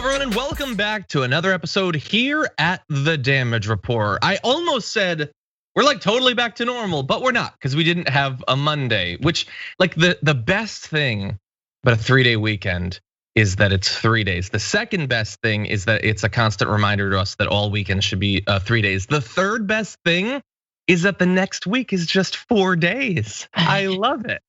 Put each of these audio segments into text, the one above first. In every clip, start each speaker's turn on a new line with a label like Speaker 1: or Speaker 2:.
Speaker 1: everyone, and welcome back to another episode here at The Damage Report. I almost said we're like totally back to normal, but we're not because we didn't have a Monday, which like the best thing about a 3-day weekend is that it's 3 days. The second best thing is that it's a constant reminder to us that all weekends should be 3 days. The third best thing is that the next week is just 4 days. I love it.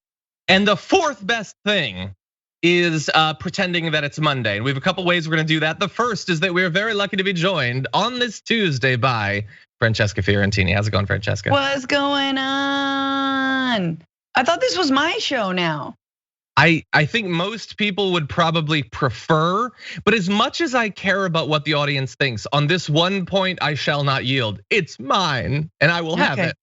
Speaker 1: And the fourth best thing is pretending that it's Monday. And we have a couple ways we're gonna do that. The first is that we are very lucky to be joined on this Tuesday by Francesca Fiorentini. How's it going, Francesca?
Speaker 2: What's going on? I thought this was my show now.
Speaker 1: I think most people would probably prefer, but as much as I care about what the audience thinks, on this one point I shall not yield. It's mine and I will have it.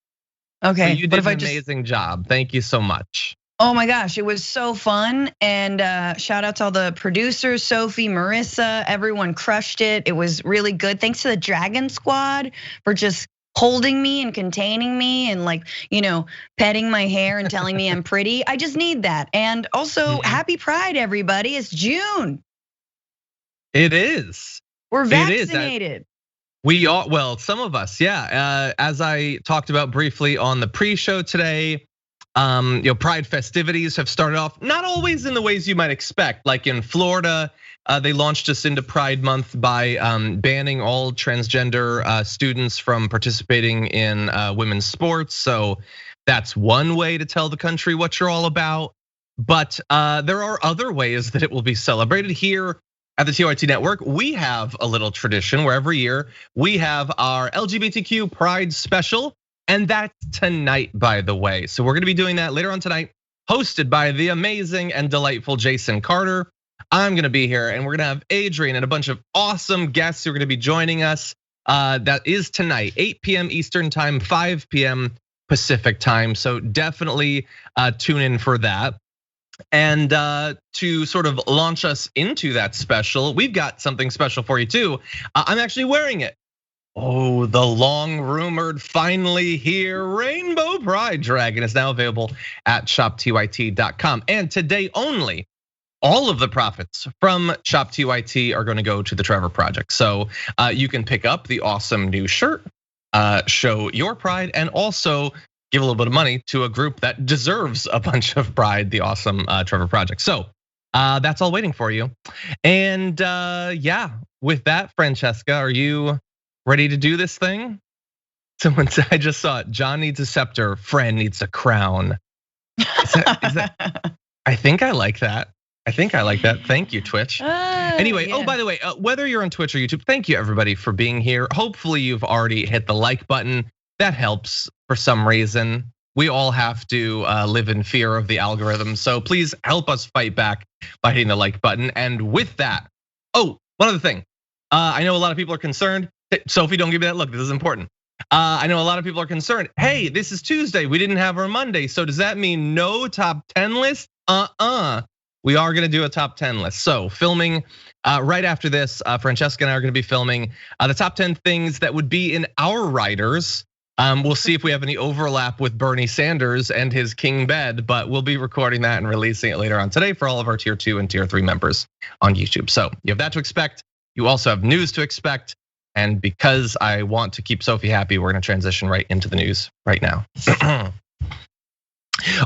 Speaker 2: Okay.
Speaker 1: So you did an amazing job. Thank you so much.
Speaker 2: Oh my gosh, it was so fun. And shout out to all the producers, Sophie, Marissa, everyone crushed it. It was really good. Thanks to the Dragon Squad for just holding me and containing me and like, petting my hair and telling me I'm pretty. I just need that. And also happy Pride, everybody. It's June.
Speaker 1: It is.
Speaker 2: We're vaccinated.
Speaker 1: We are, well, some of us, yeah. As I talked about briefly on the pre-show today, Pride festivities have started off not always in the ways you might expect. Like in Florida, they launched us into Pride Month by banning all transgender students from participating in women's sports. So that's one way to tell the country what you're all about. But there are other ways that it will be celebrated here at the TYT Network. We have a little tradition where every year we have our LGBTQ Pride special. And that's tonight, by the way. So we're gonna be doing that later on tonight, hosted by the amazing and delightful Jason Carter. I'm gonna be here and we're gonna have Adrian and a bunch of awesome guests who are gonna be joining us. That is tonight, 8 p.m. Eastern time, 5 p.m. Pacific time. So definitely tune in for that. And to sort of launch us into that special, we've got something special for you too. I'm actually wearing it. Oh, the long rumored, finally here, Rainbow Pride Dragon is now available at shoptyt.com. And today only, all of the profits from ShopTYT are gonna go to the Trevor Project. So you can pick up the awesome new shirt, show your pride, and also give a little bit of money to a group that deserves a bunch of pride, the awesome Trevor Project. So that's all waiting for you. And yeah, with that, Francesca, are you ready to do this thing? Someone said, I just saw it. John needs a scepter, Fran needs a crown. Is that, I think I like that. Thank you, Twitch. Anyway, oh, by the way, whether you're on Twitch or YouTube, thank you everybody for being here. Hopefully you've already hit the like button. That helps for some reason. We all have to live in fear of the algorithm. So please help us fight back by hitting the like button. And with that, one other thing. I know a lot of people are concerned. Sophie, don't give me that look, this is important. I know a lot of people are concerned. Hey, this is Tuesday, we didn't have our Monday. So does that mean no top 10 list? We are gonna do a top 10 list. So filming right after this, Francesca and I are gonna be filming the top 10 things that would be in our riders. We'll see if we have any overlap with Bernie Sanders and his king bed, but we'll be recording that and releasing it later on today for all of our tier 2 and tier 3 members on YouTube. So you have that to expect. You also have news to expect. And because I want to keep Sophie happy, we're gonna transition right into the news right now.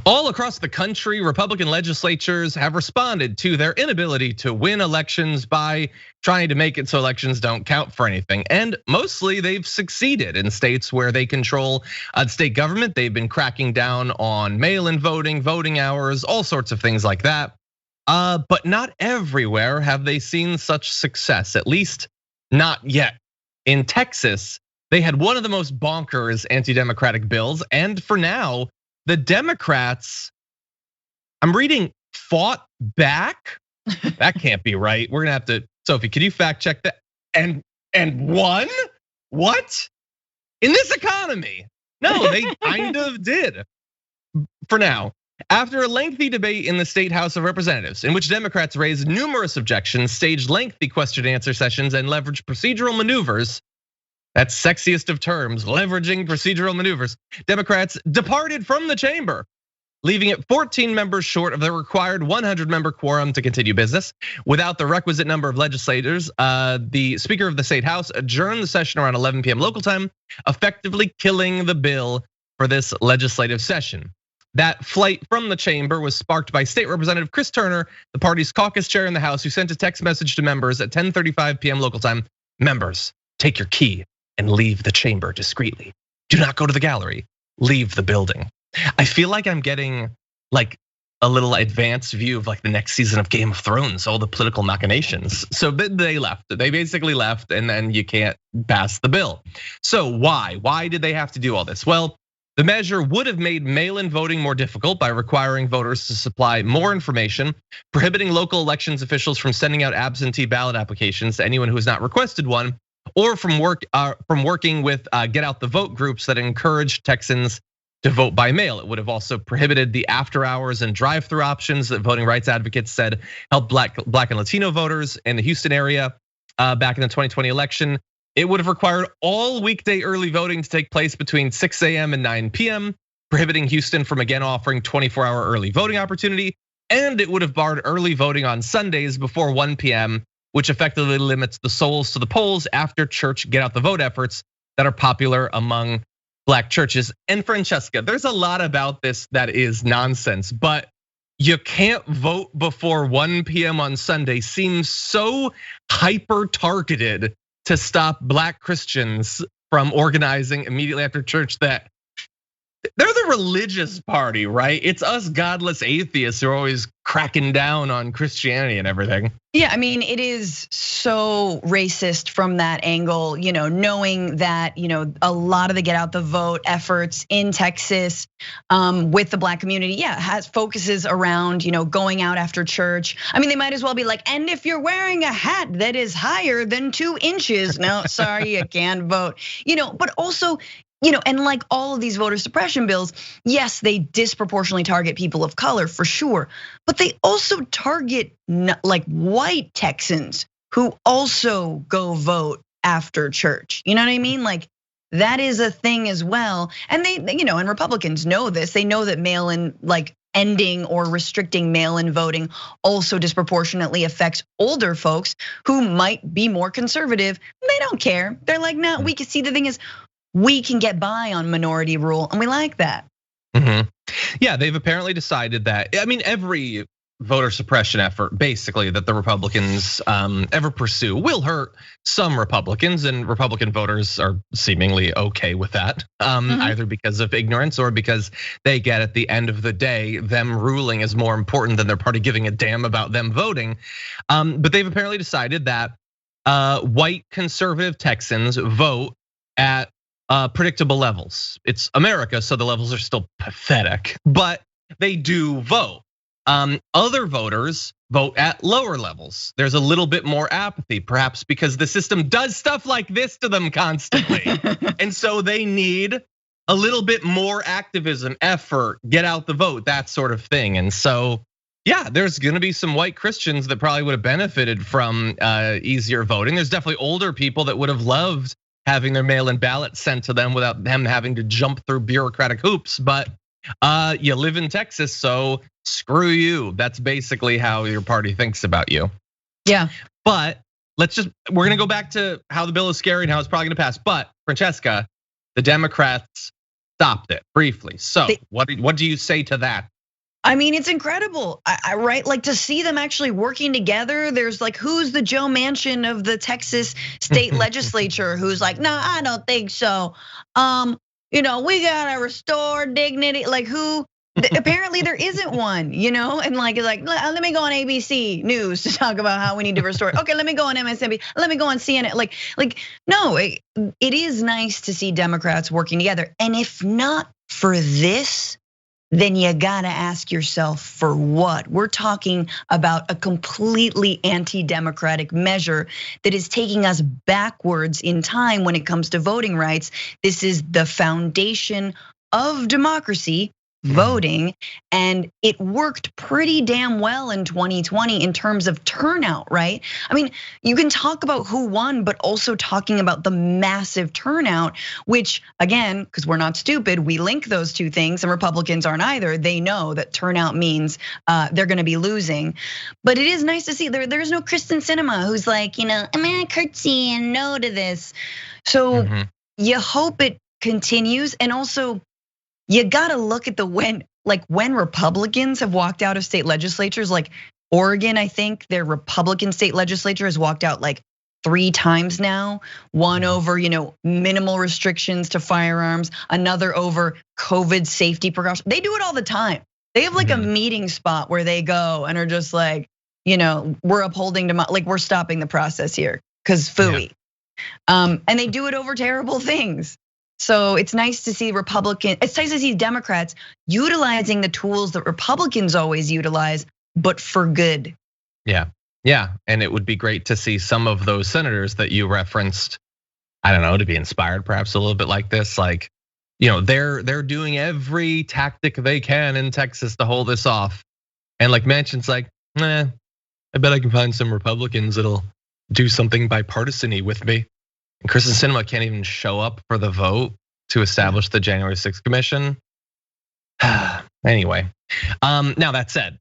Speaker 1: All across the country, Republican legislatures have responded to their inability to win elections by trying to make it so elections don't count for anything. And mostly they've succeeded in states where they control state government. They've been cracking down on mail-in voting, voting hours, all sorts of things like that. But not everywhere have they seen such success, at least not yet. In Texas, they had one of the most bonkers anti-democratic bills, and for now, the Democrats, I'm reading, fought back. That can't be right. We're gonna have to, Sophie, can you fact check that? And won? What? In this economy? No, they kind of did. For now, after a lengthy debate in the state House of Representatives, in which Democrats raised numerous objections, staged lengthy question and answer sessions, and leveraged procedural maneuvers, that's sexiest of terms, leveraging procedural maneuvers, Democrats departed from the chamber leaving it 14 members short of the required 100-member quorum to continue business. Without the requisite number of legislators, the Speaker of the State House adjourned the session around 11 p.m. local time, effectively killing the bill for this legislative session. That flight from the chamber was sparked by State Representative Chris Turner, the party's caucus chair in the House, who sent a text message to members at 10:35 p.m. local time. Members, take your key and leave the chamber discreetly. Do not go to the gallery, leave the building. I feel like I'm getting like a little advanced view of like the next season of Game of Thrones, all the political machinations. So they left, they basically left, and then you can't pass the bill. So why? Why did they have to do all this? Well, the measure would have made mail-in voting more difficult by requiring voters to supply more information, prohibiting local elections officials from sending out absentee ballot applications to anyone who has not requested one, or from working with get out the vote groups that encourage Texans to vote by mail. It would have also prohibited the after hours and drive-through options that voting rights advocates said helped Black and Latino voters in the Houston area back in the 2020 election. It would have required all weekday early voting to take place between 6 a.m. and 9 p.m., prohibiting Houston from again offering 24-hour early voting opportunity. And it would have barred early voting on Sundays before 1 p.m., which effectively limits the souls to the polls after church get out the vote efforts that are popular among Black churches. And Francesca, there's a lot about this that is nonsense, but you can't vote before 1 p.m. on Sunday seems so hyper targeted to stop Black Christians from organizing immediately after church that they're the religious party, right? It's us godless atheists who are always cracking down on Christianity and everything.
Speaker 2: Yeah, I mean, it is so racist from that angle, knowing that, a lot of the get out the vote efforts in Texas with the Black community, focuses around, going out after church. I mean, they might as well be like, and if you're wearing a hat that is higher than 2 inches, no, sorry, you can't vote. But also, and like all of these voter suppression bills, yes, they disproportionately target people of color for sure, but they also target like white Texans who also go vote after church. You know what I mean? Like that is a thing as well. And they, and Republicans know this. They know that mail-in, like ending or restricting mail-in voting also disproportionately affects older folks who might be more conservative. They don't care. They're like, no, we can see the thing is, we can get by on minority rule, and we like that.
Speaker 1: Yeah, they've apparently decided that, I mean, every voter suppression effort, basically, that the Republicans ever pursue will hurt some Republicans, and Republican voters are seemingly okay with that, either because of ignorance or because they get at the end of the day, them ruling is more important than their party giving a damn about them voting. But they've apparently decided that white conservative Texans vote at predictable levels. It's America, so the levels are still pathetic, but they do vote. Other voters vote at lower levels. There's a little bit more apathy, perhaps because the system does stuff like this to them constantly. And so they need a little bit more activism, effort, get out the vote, that sort of thing. And so, yeah, there's gonna be some white Christians that probably would have benefited from easier voting. There's definitely older people that would have loved having their mail-in ballot sent to them without them having to jump through bureaucratic hoops. But you live in Texas, so screw you. That's basically how your party thinks about you.
Speaker 2: Yeah.
Speaker 1: But we're gonna go back to how the bill is scary and how it's probably gonna pass. But Francesca, the Democrats stopped it briefly. So what do you say to that?
Speaker 2: I mean, it's incredible, right? Like to see them actually working together. There's like, who's the Joe Manchin of the Texas state legislature who's like, no, I don't think so. We gotta restore dignity. Like who? Apparently there isn't one, and like let me go on ABC News to talk about how we need to restore. Okay, let me go on MSNBC. Let me go on CNN. Like no, it is nice to see Democrats working together. And if not for this, then you gotta ask yourself for what? We're talking about a completely anti-democratic measure that is taking us backwards in time when it comes to voting rights. This is the foundation of democracy, voting, and it worked pretty damn well in 2020 in terms of turnout, right? I mean, you can talk about who won, but also talking about the massive turnout, which again, because we're not stupid, we link those two things, and Republicans aren't either. They know that turnout means they're gonna be losing. But it is nice to see there's no Kristen Sinema who's like, I'm gonna curtsy and no to this. So you hope it continues, and also you gotta look at when Republicans have walked out of state legislatures, like Oregon, I think their Republican state legislature has walked out like 3 times now. One over, minimal restrictions to firearms, another over COVID safety precautions. They do it all the time. They have like a meeting spot where they go and are just like, we're upholding, like we're stopping the process here because phooey. And they do it over terrible things. So it's nice to see it's nice to see Democrats utilizing the tools that Republicans always utilize, but for good.
Speaker 1: Yeah, and it would be great to see some of those senators that you referenced, I don't know, to be inspired perhaps a little bit like this. Like, they're doing every tactic they can in Texas to hold this off. And like Manchin's like, I bet I can find some Republicans that'll do something bipartisan-y with me. And Kristen Sinema can't even show up for the vote to establish the January 6th commission. Anyway, now that said,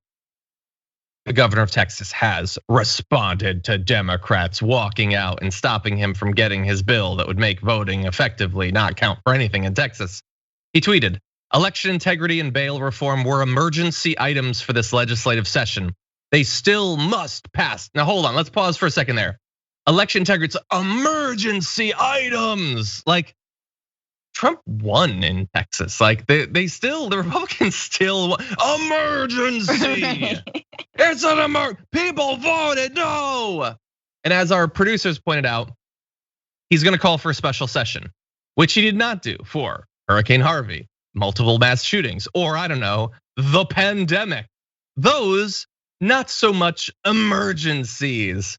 Speaker 1: the governor of Texas has responded to Democrats walking out and stopping him from getting his bill that would make voting effectively not count for anything in Texas. He tweeted, "Election integrity and bail reform were emergency items for this legislative session. They still must pass." Now hold on, let's pause for a second there. Election integrity, emergency items. Like Trump won in Texas. Like the Republicans still emergency. It's an people voted no. And as our producers pointed out, he's gonna call for a special session, which he did not do for Hurricane Harvey, multiple mass shootings, or I don't know, the pandemic. Those not so much emergencies.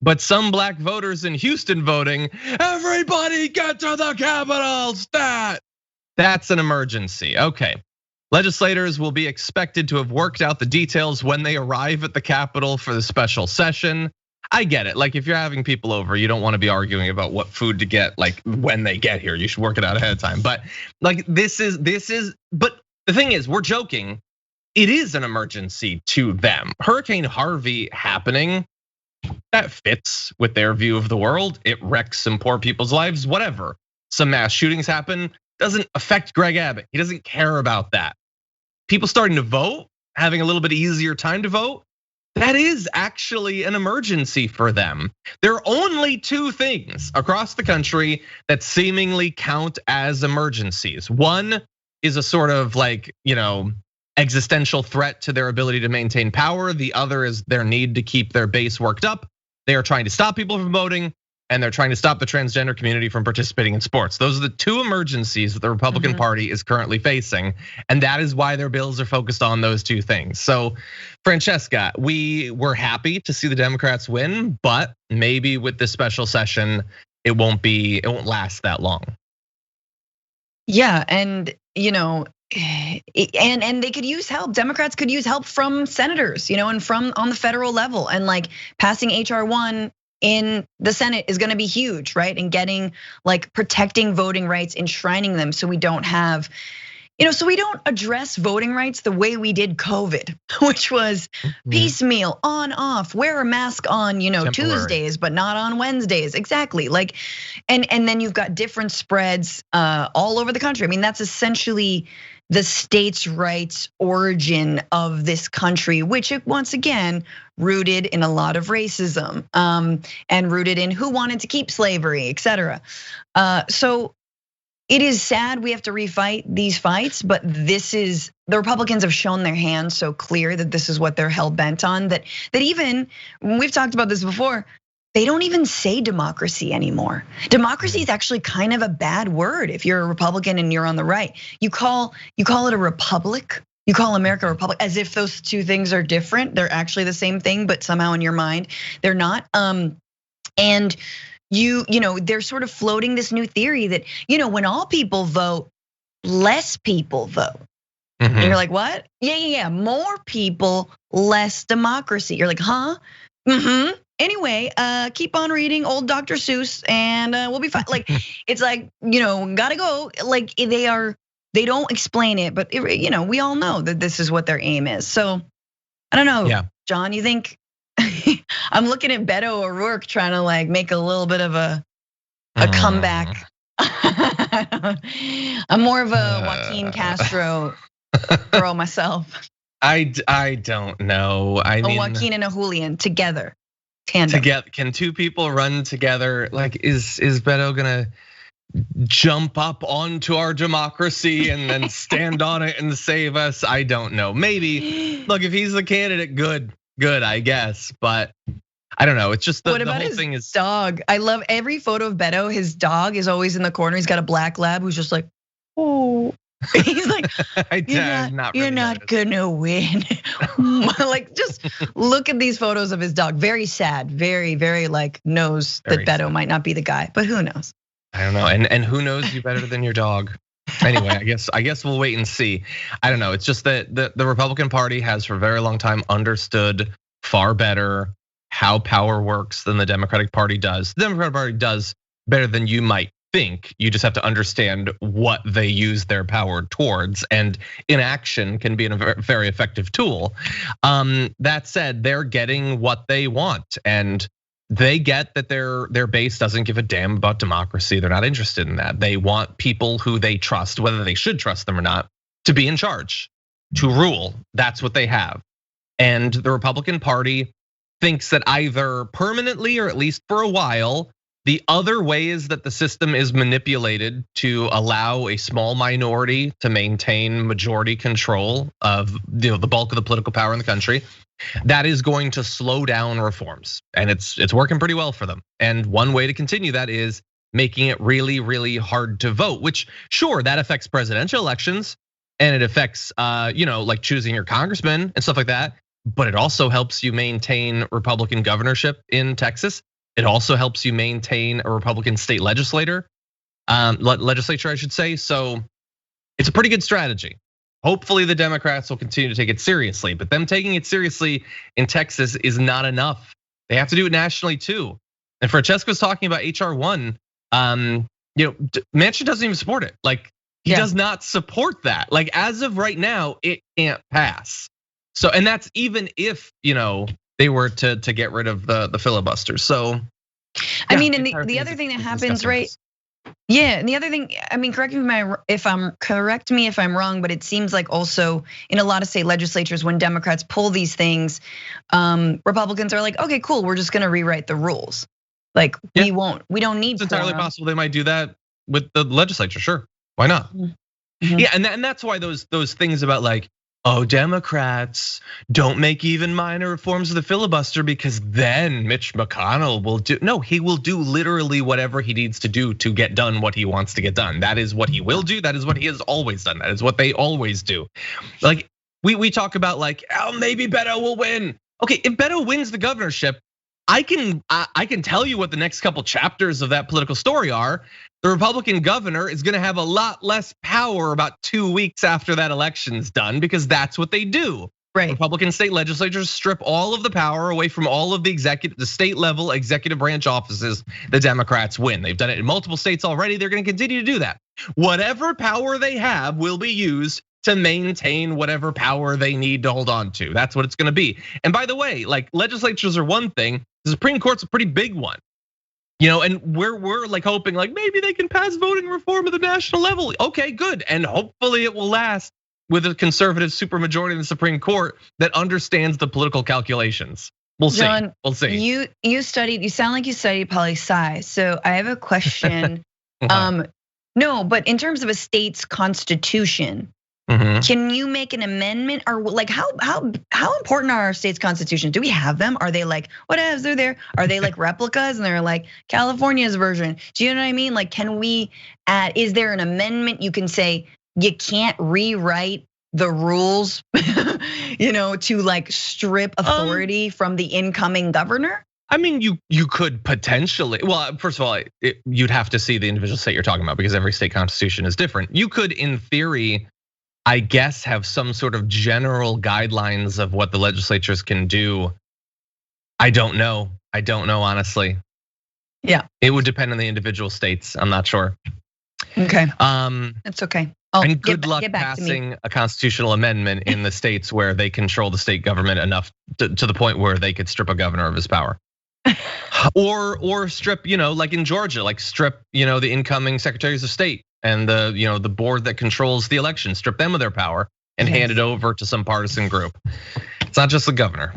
Speaker 1: But some black voters in Houston voting, everybody get to the Capitol, that's an emergency. Okay, legislators will be expected to have worked out the details when they arrive at the Capitol for the special session. I get it, like if you're having people over, you don't want to be arguing about what food to get, like when they get here, you should work it out ahead of time. But like this is, but the thing is, we're joking, it is an emergency to them. Hurricane Harvey happening, that fits with their view of the world. It wrecks some poor people's lives, whatever. Some mass shootings happen, doesn't affect Greg Abbott. He doesn't care about that. People starting to vote, having a little bit easier time to vote, that is actually an emergency for them. There are only 2 things across the country that seemingly count as emergencies. One is a sort of like, existential threat to their ability to maintain power. The other is their need to keep their base worked up. They are trying to stop people from voting, and they're trying to stop the transgender community from participating in sports. Those are the 2 emergencies that the Republican Party is currently facing, and that is why their bills are focused on those 2 things. So, Francesca, we were happy to see the Democrats win, but maybe with this special session, it won't last that long.
Speaker 2: Yeah, and and they could use help. Democrats could use help from senators, and from on the federal level, and like passing HR 1 in the Senate is gonna be huge, right? And getting like protecting voting rights, enshrining them so we don't have, so we don't address voting rights the way we did COVID, which was piecemeal, on, off, wear a mask on, Tuesdays, but not on Wednesdays. Exactly. Like, and then you've got different spreads all over the country. I mean, that's essentially the states' rights origin of this country, which once again, rooted in a lot of racism, and rooted in who wanted to keep slavery, et cetera. So it is sad we have to refight these fights, but the Republicans have shown their hand so clear that this is what they're hell bent on, that even, we've talked about this before, they don't even say democracy anymore. Democracy is actually kind of a bad word if you're a Republican and you're on the right. You call it a republic. You call America a republic as if those 2 things are different. They're actually the same thing, but somehow in your mind they're not. And they're sort of floating this new theory that when all people vote, less people vote. And you're like, what? Yeah. More people, less democracy. You're like, huh? Anyway, keep on reading old Dr. Seuss and we'll be fine. Like, it's like, gotta go. Like they don't explain it, but we all know that this is what their aim is. So I don't know, John, you think I'm looking at Beto O'Rourke trying to like make a little bit of a comeback. I'm more of a Joaquin Castro girl myself.
Speaker 1: I don't know. I mean,
Speaker 2: Joaquin and a Julian together. Tandem.
Speaker 1: Can two people run together? Like, is Beto gonna jump up onto our democracy and then stand on it and save us? I don't know. Maybe. Look, if he's the candidate, good, I guess. But I don't know. It's just the whole thing is
Speaker 2: dog. I love every photo of Beto. His dog is always in the corner. He's got a black lab who's just like, oh. He's like, you're not gonna win. Like, just look at these photos of his dog. Very sad, very, very like knows that Beto might not be the guy, but who knows?
Speaker 1: I don't know, and who knows you better than your dog? Anyway, I guess we'll wait and see. I don't know. It's just that the Republican Party has for a very long time understood far better how power works than the Democratic Party does. The Democratic Party does better than you might think. You just have to understand what they use their power towards, and inaction can be a very effective tool. That said, they're getting what they want, and they get that their base doesn't give a damn about democracy. They're not interested in that. They want people who they trust, whether they should trust them or not, to be in charge, to rule. That's what they have. And the Republican Party thinks that either permanently or at leleast for a while, the other ways that the system is manipulated to allow a small minority to maintain majority control of the bulk of the political power in the country, that is going to slow down reforms. And it's working pretty well for them. And one way to continue that is making it really, really hard to vote, which sure, that affects presidential elections and it affects like choosing your congressman and stuff like that. But it also helps you maintain Republican governorship in Texas. It also helps you maintain a Republican state legislature, I should say. So it's a pretty good strategy. Hopefully the Democrats will continue to take it seriously, but them taking it seriously in Texas is not enough. They have to do it nationally too. And Francesca was talking about HR 1. Manchin doesn't even support it. Like, he does not support that. Like, as of right now, it can't pass. So, and that's even if they were to get rid of the filibuster. So,
Speaker 2: I mean, and the other thing that happens, right? Yeah, and the other thing, I mean, correct me if I'm wrong, but it seems like also in a lot of state legislatures, when Democrats pull these things, Republicans are like, okay, cool, we're just gonna rewrite the rules. Like, we don't need.
Speaker 1: It's entirely possible they might do that with the legislature. Sure, why not? Mm-hmm. Yeah, and that's why those things about like, oh, Democrats don't make even minor reforms of the filibuster because then Mitch McConnell will do. No, he will do literally whatever he needs to do to get done what he wants to get done. That is what he will do. That is what he has always done. That is what they always do. Like, we talk about like, oh, maybe Beto will win. Okay, if Beto wins the governorship, I can tell you what the next couple chapters of that political story are. The Republican governor is gonna have a lot less power about 2 weeks after that election's done, because that's what they do.
Speaker 2: Right.
Speaker 1: Republican state legislatures strip all of the power away from all of the state level executive branch offices the Democrats win. They've done it in multiple states already. They're gonna continue to do that. Whatever power they have will be used to maintain whatever power they need to hold on to. That's what it's gonna be. And by the way, like, legislatures are one thing, the Supreme Court's a pretty big one. And we're like hoping like maybe they can pass voting reform at the national level. Okay, good. And hopefully it will last with a conservative supermajority in the Supreme Court that understands the political calculations. We'll see.
Speaker 2: John,
Speaker 1: we'll see.
Speaker 2: You sound like you studied poli-sci. So I have a question. No, but in terms of a state's constitution, can you make an amendment, or like how important are our state's constitutions? Do we have them? Are they like whatever? They're there. Are they like replicas and they're like California's version? Do you know what I mean? Like, can we add? Is there an amendment you can say you can't rewrite the rules, to like strip authority from the incoming governor?
Speaker 1: I mean, you could potentially. Well, first of all, you'd have to see the individual state you're talking about because every state constitution is different. You could, in theory, I guess, have some sort of general guidelines of what the legislatures can do. I don't know. I don't know, honestly.
Speaker 2: Yeah.
Speaker 1: It would depend on the individual states. I'm not sure.
Speaker 2: Okay. It's okay.
Speaker 1: And good luck passing a constitutional amendment in the states where they control the state government enough to the point where they could strip a governor of his power. Or strip, like in Georgia, like strip, the incoming secretaries of state and the board that controls the election, strip them of their power and hand it over to some partisan group. It's not just the governor.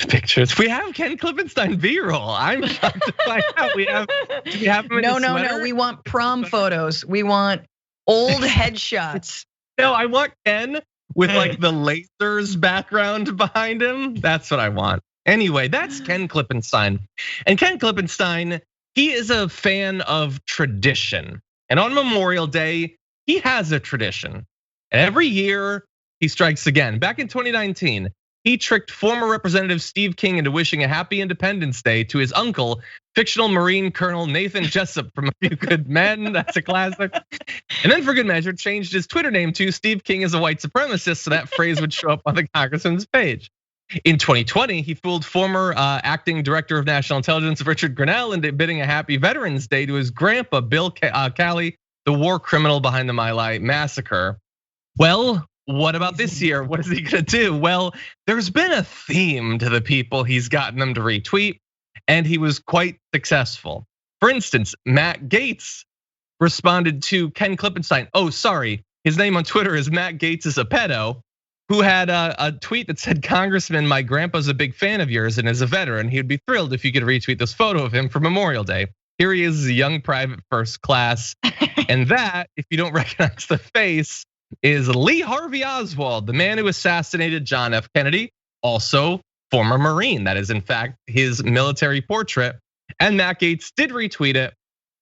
Speaker 1: Pictures. We have Ken Klippenstein B-roll. I'm shocked to find out we have. Do we have him in a sweater?
Speaker 2: No. We want prom photos. We want old headshots.
Speaker 1: No, I want Ken with like the lasers background behind him. That's what I want. Anyway, that's Ken Klippenstein. And Ken Klippenstein, he is a fan of tradition. And on Memorial Day, he has a tradition. And every year, he strikes again. Back in 2019, he tricked former Representative Steve King into wishing a happy Independence Day to his uncle, fictional Marine Colonel Nathan Jessup from A Few Good Men. That's a classic. And then for good measure, changed his Twitter name to Steve King is a white supremacist, so that phrase would show up on the congressman's page. In 2020, he fooled former acting director of national intelligence Richard Grenell into bidding a happy Veterans Day to his grandpa, Bill Calley, the war criminal behind the My Lai massacre. Well, what about this year? What is he gonna do? Well, there's been a theme to the people he's gotten them to retweet, and he was quite successful. For instance, Matt Gaetz responded to Ken Klippenstein. Oh, sorry, his name on Twitter is Matt Gaetz is a pedo, who had a tweet that said, "Congressman, my grandpa's a big fan of yours and is a veteran. He would be thrilled if you could retweet this photo of him for Memorial Day. Here he is, a young private first class." And that, if you don't recognize the face, is Lee Harvey Oswald, the man who assassinated John F. Kennedy, also former Marine. That is in fact his military portrait. And Matt Gaetz did retweet it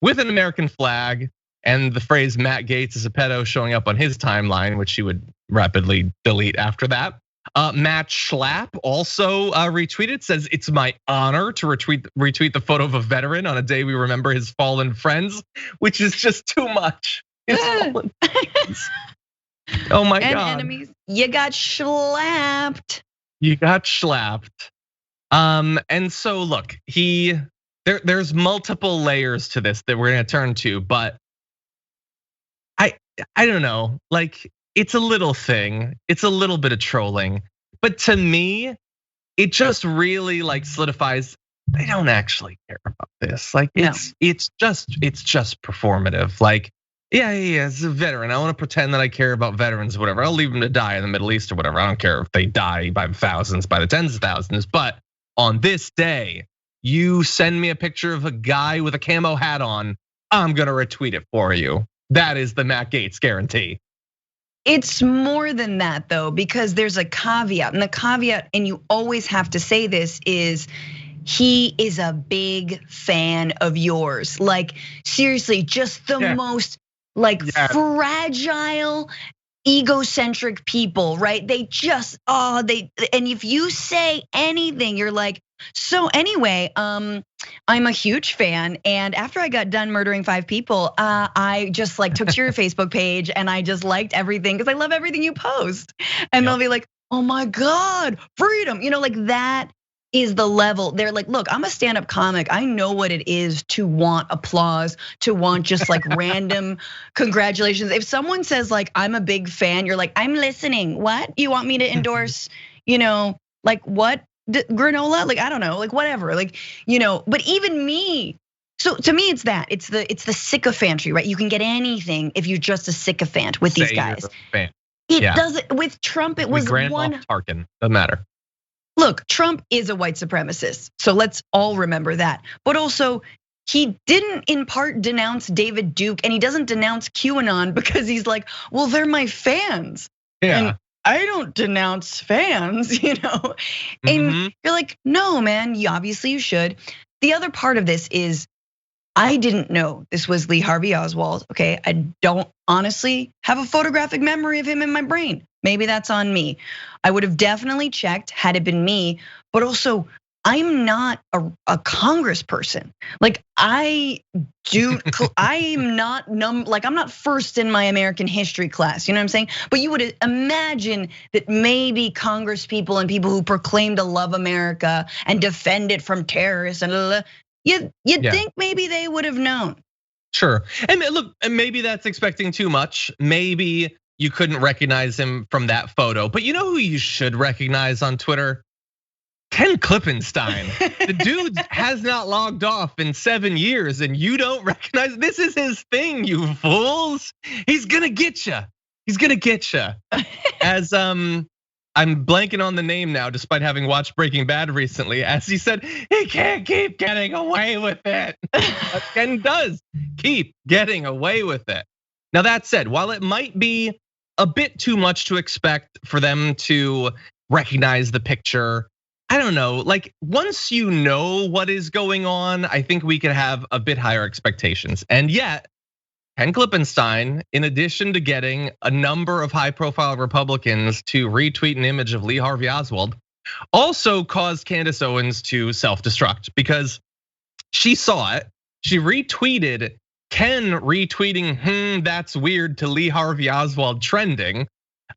Speaker 1: with an American flag and the phrase Matt Gaetz is a pedo showing up on his timeline, which he would rapidly delete after that. Matt Schlapp also retweeted, says it's my honor to retweet the photo of a veteran on a day we remember his fallen friends, which is just too much. His fallen friends. Oh my God.
Speaker 2: And enemies, you got schlapped.
Speaker 1: You got schlapped. And so look, there's multiple layers to this that we're gonna turn to, but I don't know, like it's a little thing, it's a little bit of trolling, but to me, it just really like solidifies they don't actually care about this. Like it's just performative. Like, yeah, it's a veteran. I want to pretend that I care about veterans or whatever. I'll leave them to die in the Middle East or whatever. I don't care if they die by the thousands, by the tens of thousands. But on this day, you send me a picture of a guy with a camo hat on, I'm gonna retweet it for you. That is the Matt Gaetz guarantee.
Speaker 2: It's more than that though, because there's a caveat, and the caveat, and you always have to say this, is he is a big fan of yours. Like seriously, just the most like fragile, egocentric people, right? They just, and if you say anything, you're like, so anyway, I'm a huge fan. And after I got done murdering 5 people, I just like took to your Facebook page and I just liked everything because I love everything you post. And they'll be like, oh my God, freedom. Like that is the level. They're like, look, I'm a stand-up comic. I know what it is to want applause, to want just like random congratulations. If someone says like, I'm a big fan, you're like, I'm listening. What? You want me to endorse, like what? Granola? Like, I don't know, like whatever, like, but even me. So to me, it's that, it's the sycophantry, right? You can get anything if you're just a sycophant with these guys. It doesn't, with Trump, it was one.
Speaker 1: Tarkin, doesn't matter.
Speaker 2: Look, Trump is a white supremacist, so let's all remember that. But also, he didn't in part denounce David Duke, and he doesn't denounce QAnon because he's like, well, they're my fans.
Speaker 1: Yeah.
Speaker 2: And I don't denounce fans, And you're like, no, man, obviously you should. The other part of this is, I didn't know this was Lee Harvey Oswald, okay? I don't honestly have a photographic memory of him in my brain. Maybe that's on me. I would have definitely checked had it been me, but also I'm not a congressperson. Like I'm not I'm not first in my American history class, you know what I'm saying? But you would imagine that maybe Congress people and people who proclaim to love America and defend it from terrorists and you'd think maybe they would have known.
Speaker 1: Sure, and look, maybe that's expecting too much. Maybe you couldn't recognize him from that photo, but you know who you should recognize on Twitter? Ken Klippenstein. The dude has not logged off in 7 years and you don't recognize, this is his thing, you fools. He's gonna get you. He's gonna get you. As I'm blanking on the name now, despite having watched Breaking Bad recently, as he said, he can't keep getting away with it. Ken does keep getting away with it. Now that said, while it might be a bit too much to expect for them to recognize the picture, I don't know, like once you know what is going on, I think we could have a bit higher expectations. And yet, Ken Klippenstein, in addition to getting a number of high profile Republicans to retweet an image of Lee Harvey Oswald, also caused Candace Owens to self-destruct because she saw it. She retweeted Ken retweeting, that's weird, to Lee Harvey Oswald trending.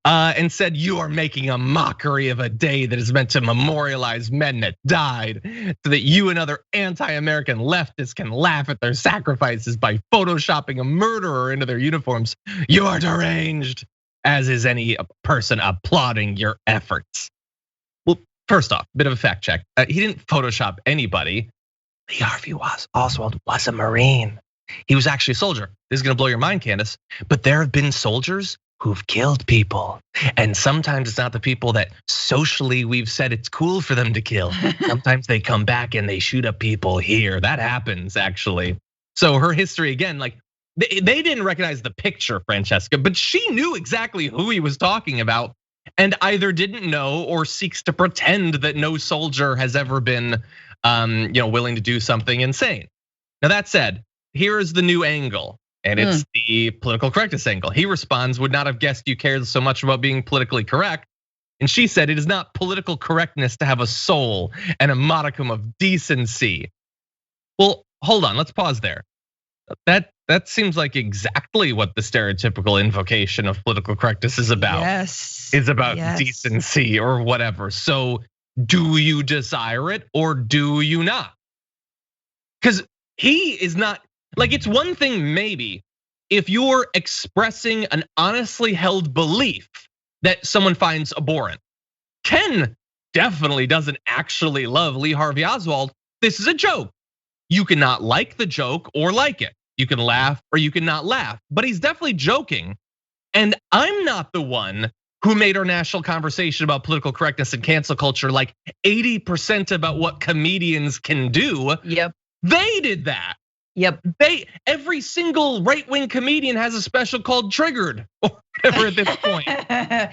Speaker 1: And said, you are making a mockery of a day that is meant to memorialize men that died so that you and other anti-American leftists can laugh at their sacrifices by photoshopping a murderer into their uniforms. You are deranged, as is any person applauding your efforts. Well, first off, bit of a fact check. He didn't Photoshop anybody. Lee Harvey Oswald was a Marine. He was actually a soldier. This is gonna blow your mind, Candace, but there have been soldiers who've killed people. And sometimes it's not the people that socially we've said it's cool for them to kill. Sometimes they come back and they shoot up people here. That happens actually. So her history again, like they didn't recognize the picture, Francesca, but she knew exactly who he was talking about and either didn't know or seeks to pretend that no soldier has ever been willing to do something insane. Now that said, here is the new angle. And it's the political correctness angle. He responds, would not have guessed you cared so much about being politically correct. And she said, it is not political correctness to have a soul and a modicum of decency. Well, hold on, let's pause there. That seems like exactly what the stereotypical invocation of political correctness is about.
Speaker 2: Yes.
Speaker 1: It's about decency or whatever. So do you desire it or do you not? Because he is not, like it's one thing maybe if you're expressing an honestly held belief that someone finds abhorrent. Ken definitely doesn't actually love Lee Harvey Oswald. This is a joke. You cannot like the joke or like it. You can laugh or you can not laugh, but he's definitely joking. And I'm not the one who made our national conversation about political correctness and cancel culture like 80% about what comedians can do.
Speaker 2: Yep.
Speaker 1: They did that.
Speaker 2: Yep.
Speaker 1: Every single right-wing comedian has a special called Triggered or whatever at this point.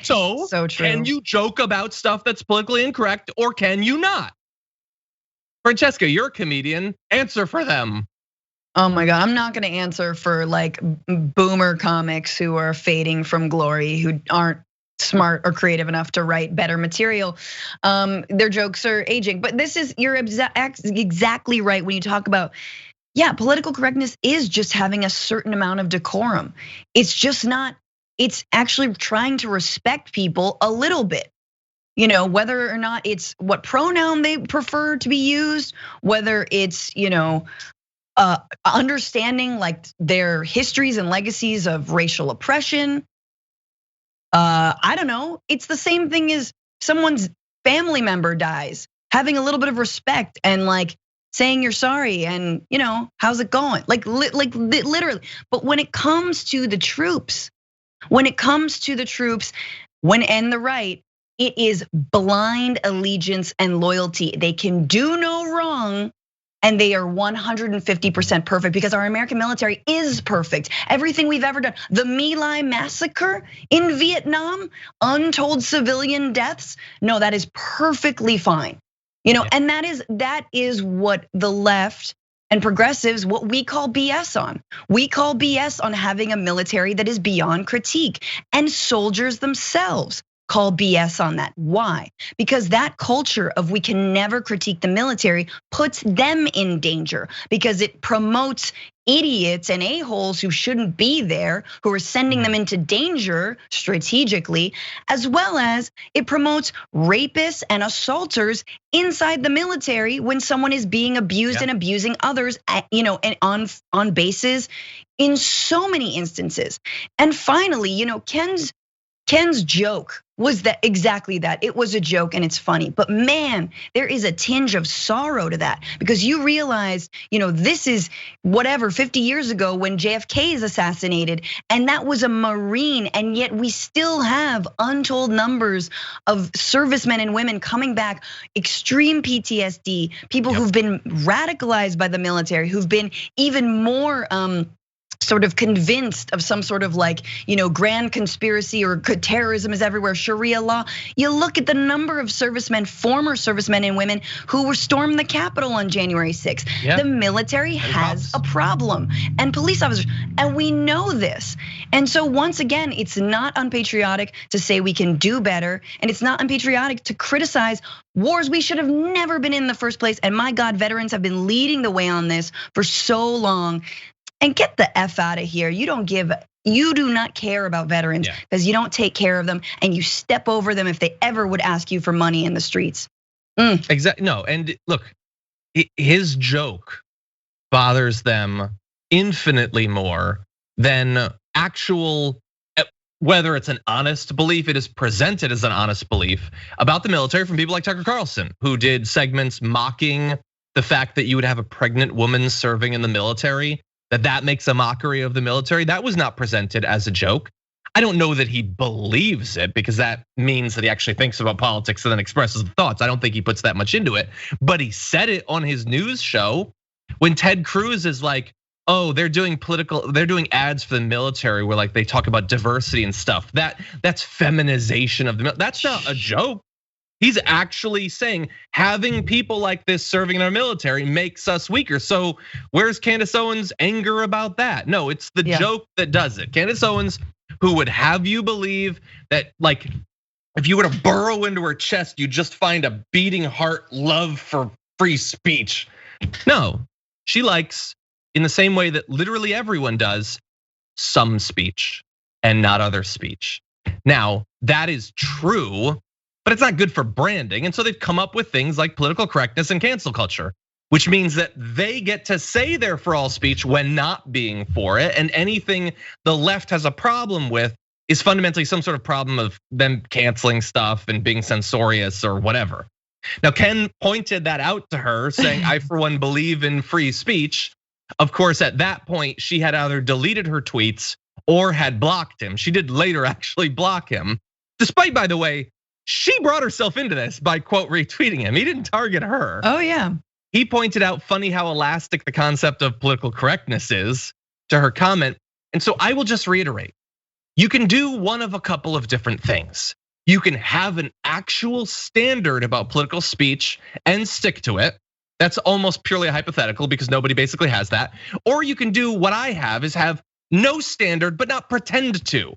Speaker 1: So
Speaker 2: true.
Speaker 1: Can you joke about stuff that's politically incorrect or can you not? Francesca, you're a comedian, answer for them.
Speaker 2: Oh my God, I'm not gonna answer for like boomer comics who are fading from glory, who aren't smart or creative enough to write better material. Their jokes are aging, but you're exactly right when you talk about, political correctness is just having a certain amount of decorum. It's just not, it's actually trying to respect people a little bit. Whether or not it's what pronoun they prefer to be used, whether it's, understanding like their histories and legacies of racial oppression. I don't know, it's the same thing as someone's family member dies, having a little bit of respect and like saying you're sorry and how's it going? Like literally. But when it comes to the troops, and the right, it is blind allegiance and loyalty. They can do no wrong and they are 150% perfect because our American military is perfect. Everything we've ever done, the My Lai massacre in Vietnam, untold civilian deaths, no, that is perfectly fine. And that is what the left and progressives, what we call BS on. We call BS on having a military that is beyond critique and soldiers themselves. call BS on that. Why? Because that culture of we can never critique the military puts them in danger because it promotes idiots and a-holes who shouldn't be there, who are sending them into danger strategically, as well as it promotes rapists and assaulters inside the military when someone is being abused and abusing others, and on bases in so many instances. And finally, Ken's joke was that exactly that. It was a joke and it's funny, but man, there is a tinge of sorrow to that because you realize, this is 50 years ago when JFK is assassinated, and that was a Marine, and yet we still have untold numbers of servicemen and women coming back, extreme PTSD, people who've been radicalized by the military, who've been even more sort of convinced of some sort of grand conspiracy or terrorism is everywhere, Sharia law. You look at the number of servicemen, former servicemen and women who were stormed the Capitol on January 6th. The military has a problem, and police officers, and we know this. And so once again, it's not unpatriotic to say we can do better, and it's not unpatriotic to criticize wars we should have never been in the first place. And my God, veterans have been leading the way on this for so long. And get the F out of here. You do not care about veterans because you don't take care of them and you step over them if they ever would ask you for money in the streets.
Speaker 1: Exactly, no, and look, his joke bothers them infinitely more than actual, whether it's an honest belief, it is presented as an honest belief about the military from people like Tucker Carlson, who did segments mocking the fact that you would have a pregnant woman serving in the military, that makes a mockery of the military. That was not presented as a joke. I don't know that he believes it because that means that he actually thinks about politics and then expresses the thoughts. I don't think he puts that much into it, but he said it on his news show when Ted Cruz is like, oh, they're doing ads for the military where they talk about diversity and stuff. That's feminization of the military. That's not a joke. He's actually saying having people like this serving in our military makes us weaker. So where's Candace Owens' anger about that? No, it's the joke that does it. Candace Owens, who would have you believe that if you were to burrow into her chest, you just find a beating heart love for free speech. No, she likes, in the same way that literally everyone does, some speech and not other speech. Now, that is true, but it's not good for branding. And so they've come up with things like political correctness and cancel culture, which means that they get to say they're for all speech when not being for it. And anything the left has a problem with is fundamentally some sort of problem of them canceling stuff and being censorious or whatever. Now, Ken pointed that out to her, saying, I for one believe in free speech. Of course, at that point, she had either deleted her tweets or had blocked him. She did later actually block him, despite, by the way, she brought herself into this by quote retweeting him. He didn't target her.
Speaker 2: Oh yeah.
Speaker 1: He pointed out funny how elastic the concept of political correctness is to her comment. And so I will just reiterate, you can do one of a couple of different things. You can have an actual standard about political speech and stick to it. That's almost purely a hypothetical because nobody basically has that. Or you can do what I have, is have no standard but not pretend to.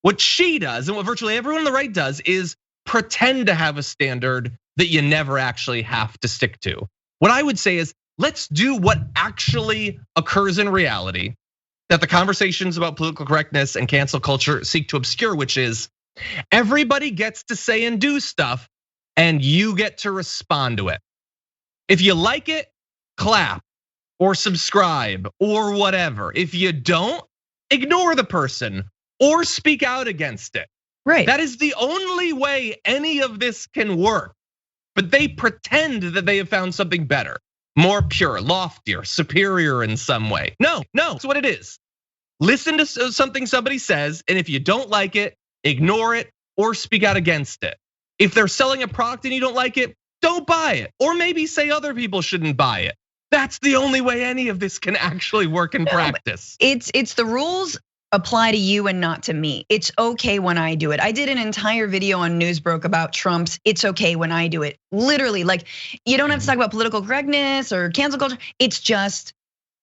Speaker 1: What she does and what virtually everyone on the right does is pretend to have a standard that you never actually have to stick to. What I would say is, let's do what actually occurs in reality that the conversations about political correctness and cancel culture seek to obscure, which is everybody gets to say and do stuff and you get to respond to it. If you like it, clap or subscribe or whatever. If you don't, ignore the person or speak out against it.
Speaker 2: Right.
Speaker 1: That is the only way any of this can work. But they pretend that they have found something better, more pure, loftier, superior in some way. No, that's what it is. Listen to something somebody says, and if you don't like it, ignore it or speak out against it. If they're selling a product and you don't like it, don't buy it. Or maybe say other people shouldn't buy it. That's the only way any of this can actually work in practice.
Speaker 2: It's the rules apply to you and not to me. It's okay when I do it. I did an entire video on Newsbroke about Trump's "it's okay when I do it." Literally, you don't have to talk about political correctness or cancel culture. It's just,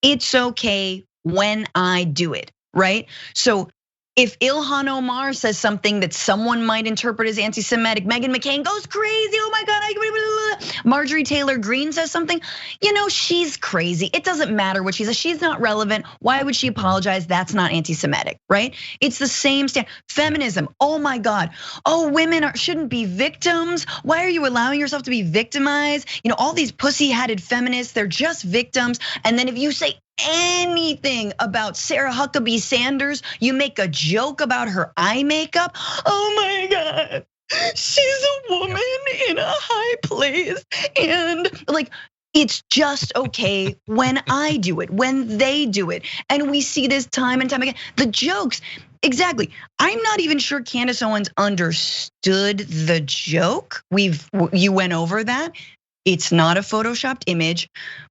Speaker 2: it's okay when I do it, right? So if Ilhan Omar says something that someone might interpret as anti-Semitic, Meghan McCain goes crazy. Oh my God, Marjorie Taylor Greene says something, she's crazy. It doesn't matter what she says. She's not relevant. Why would she apologize? That's not anti-Semitic, right? It's the same stand. Feminism, oh my God. Oh, women shouldn't be victims. Why are you allowing yourself to be victimized? All these pussy-hatted feminists, they're just victims. And then if you say anything about Sarah Huckabee Sanders, you make a joke about her eye makeup. Oh my God, she's a woman in a high place. And it's just okay when I do it, when they do it. And we see this time and time again. The jokes, exactly. I'm not even sure Candace Owens understood the joke. You went over that. It's not a photoshopped image.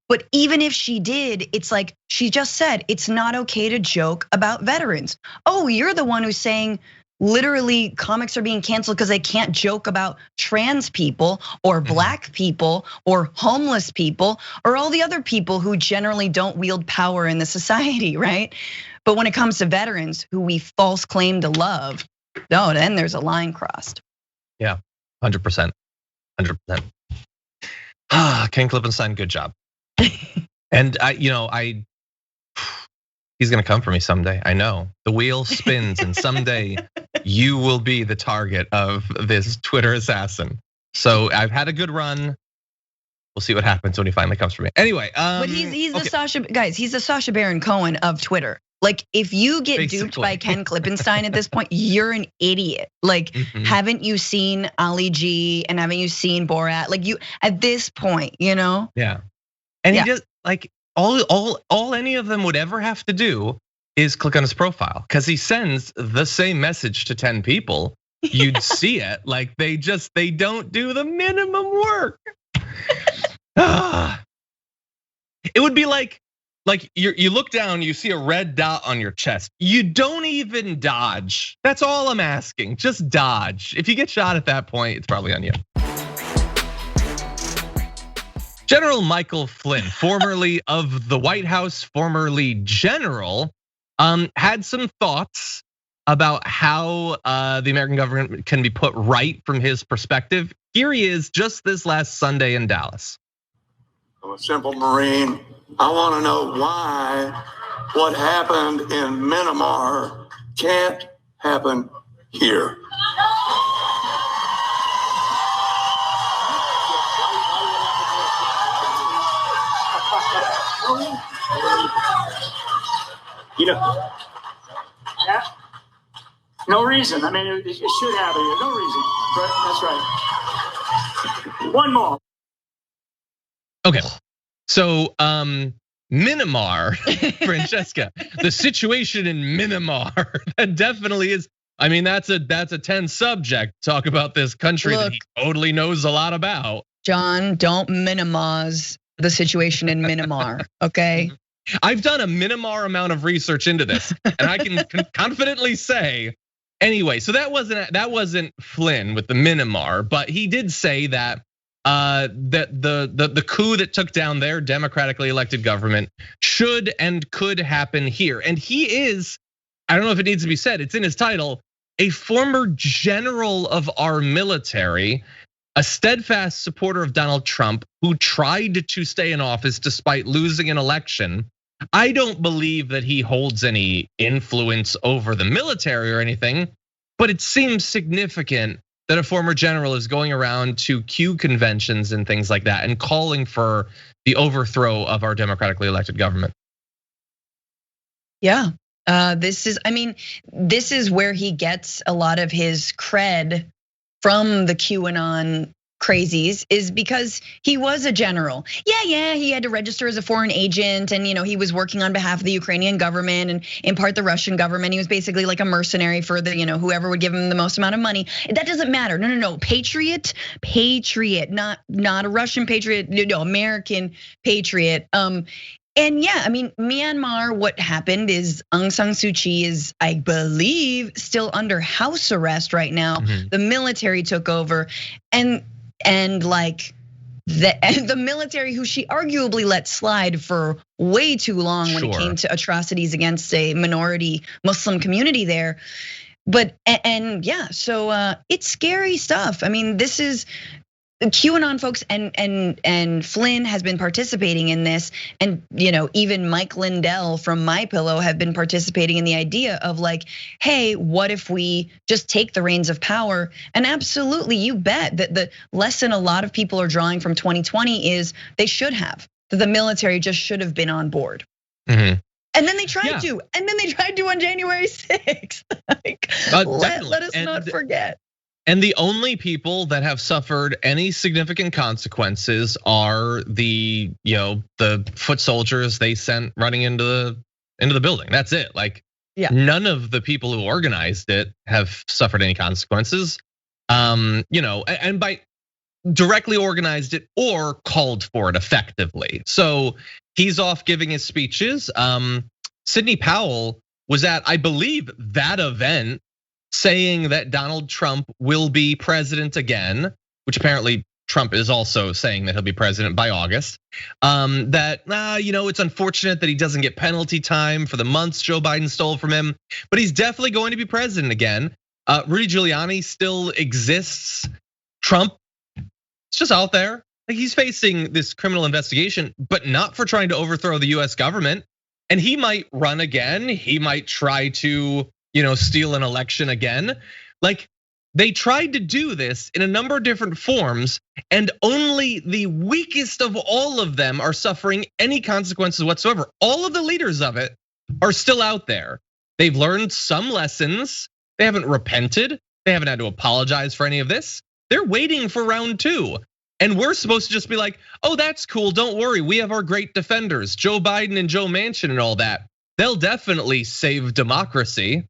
Speaker 2: But even if she did, it's like she just said, it's not okay to joke about veterans. Oh, you're the one who's saying literally comics are being canceled because they can't joke about trans people or black people or homeless people or all the other people who generally don't wield power in the society, right? But when it comes to veterans who we false claim to love, no, then there's a line crossed.
Speaker 1: Yeah, 100%, 100%. Ken Klippenstein, good job. And he's gonna come for me someday. I know the wheel spins, and someday you will be the target of this Twitter assassin. So I've had a good run. We'll see what happens when he finally comes for me. Anyway,
Speaker 2: but he's the Sacha, guys. He's the Sacha Baron Cohen of Twitter. If you get duped by Ken Klippenstein at this point, you're an idiot. Haven't you seen Ali G and haven't you seen Borat? You at this point,
Speaker 1: Yeah. And he just all any of them would ever have to do is click on his profile, because he sends the same message to 10 people. You'd see it. They don't do the minimum work. It would be like you look down, you see a red dot on your chest. You don't even dodge. That's all I'm asking. Just dodge. If you get shot at that point, it's probably on you. General Michael Flynn, formerly of the White House, formerly general, had some thoughts about how the American government can be put right from his perspective. Here he is just this last Sunday in Dallas.
Speaker 3: I'm a simple Marine. I want to know why what happened in Myanmar can't happen here.
Speaker 4: No reason. I mean, it should happen. No reason. That's right. One more.
Speaker 1: Okay, so Myanmar, Francesca, the situation in Myanmar, that definitely is. I mean, that's a tense subject. Talk about this country that he totally knows a lot about.
Speaker 2: John, don't minimize the situation in Myanmar, okay?
Speaker 1: I've done a Myanmar amount of research into this, and I can confidently say, anyway. So that wasn't Flynn with the Myanmar, but he did say that the coup that took down their democratically elected government should and could happen here. And he is, I don't know if it needs to be said, it's in his title, a former general of our military, a steadfast supporter of Donald Trump who tried to stay in office despite losing an election. I don't believe that he holds any influence over the military or anything, but it seems significant that a former general is going around to Q conventions and things like that and calling for the overthrow of our democratically elected government.
Speaker 2: Yeah, this is where he gets a lot of his cred from the QAnon crazies, is because he was a general. Yeah, he had to register as a foreign agent, and he was working on behalf of the Ukrainian government and in part the Russian government. He was basically like a mercenary for the whoever would give him the most amount of money. That doesn't matter. No, patriot, not a Russian patriot, no, American patriot. And yeah, I mean, Myanmar, what happened is Aung San Suu Kyi is, I believe, still under house arrest right now. The military took over, and like the military, who she arguably let slide for way too long when it came to atrocities against a minority Muslim community there. But and yeah, so it's scary stuff. I mean, this is QAnon folks and Flynn has been participating in this, and even Mike Lindell from MyPillow have been participating in the idea of like, hey, what if we just take the reins of power? And absolutely, you bet that the lesson a lot of people are drawing from 2020 is they should have, that the military just should have been on board. And then they tried to, and then they tried to on January 6th. Like, let us not forget.
Speaker 1: And the only people that have suffered any significant consequences are the foot soldiers they sent running into the building. That's it. Like, none of the people who organized it have suffered any consequences. And by directly organized it or called for it effectively. So he's off giving his speeches. Sidney Powell was at, I believe, that event, saying that Donald Trump will be president again, which apparently Trump is also saying that he'll be president by August. That it's unfortunate that he doesn't get penalty time for the months Joe Biden stole from him, but he's definitely going to be president again. Rudy Giuliani still exists. Trump, it's just out there. Like, he's facing this criminal investigation, but not for trying to overthrow the US government. And he might run again. He might try to steal an election again. Like, they tried to do this in a number of different forms, and only the weakest of all of them are suffering any consequences whatsoever. All of the leaders of it are still out there. They've learned some lessons. They haven't repented. They haven't had to apologize for any of this. They're waiting for round 2. And we're supposed to just be like, oh, that's cool, don't worry. We have our great defenders, Joe Biden and Joe Manchin and all that. They'll definitely save democracy.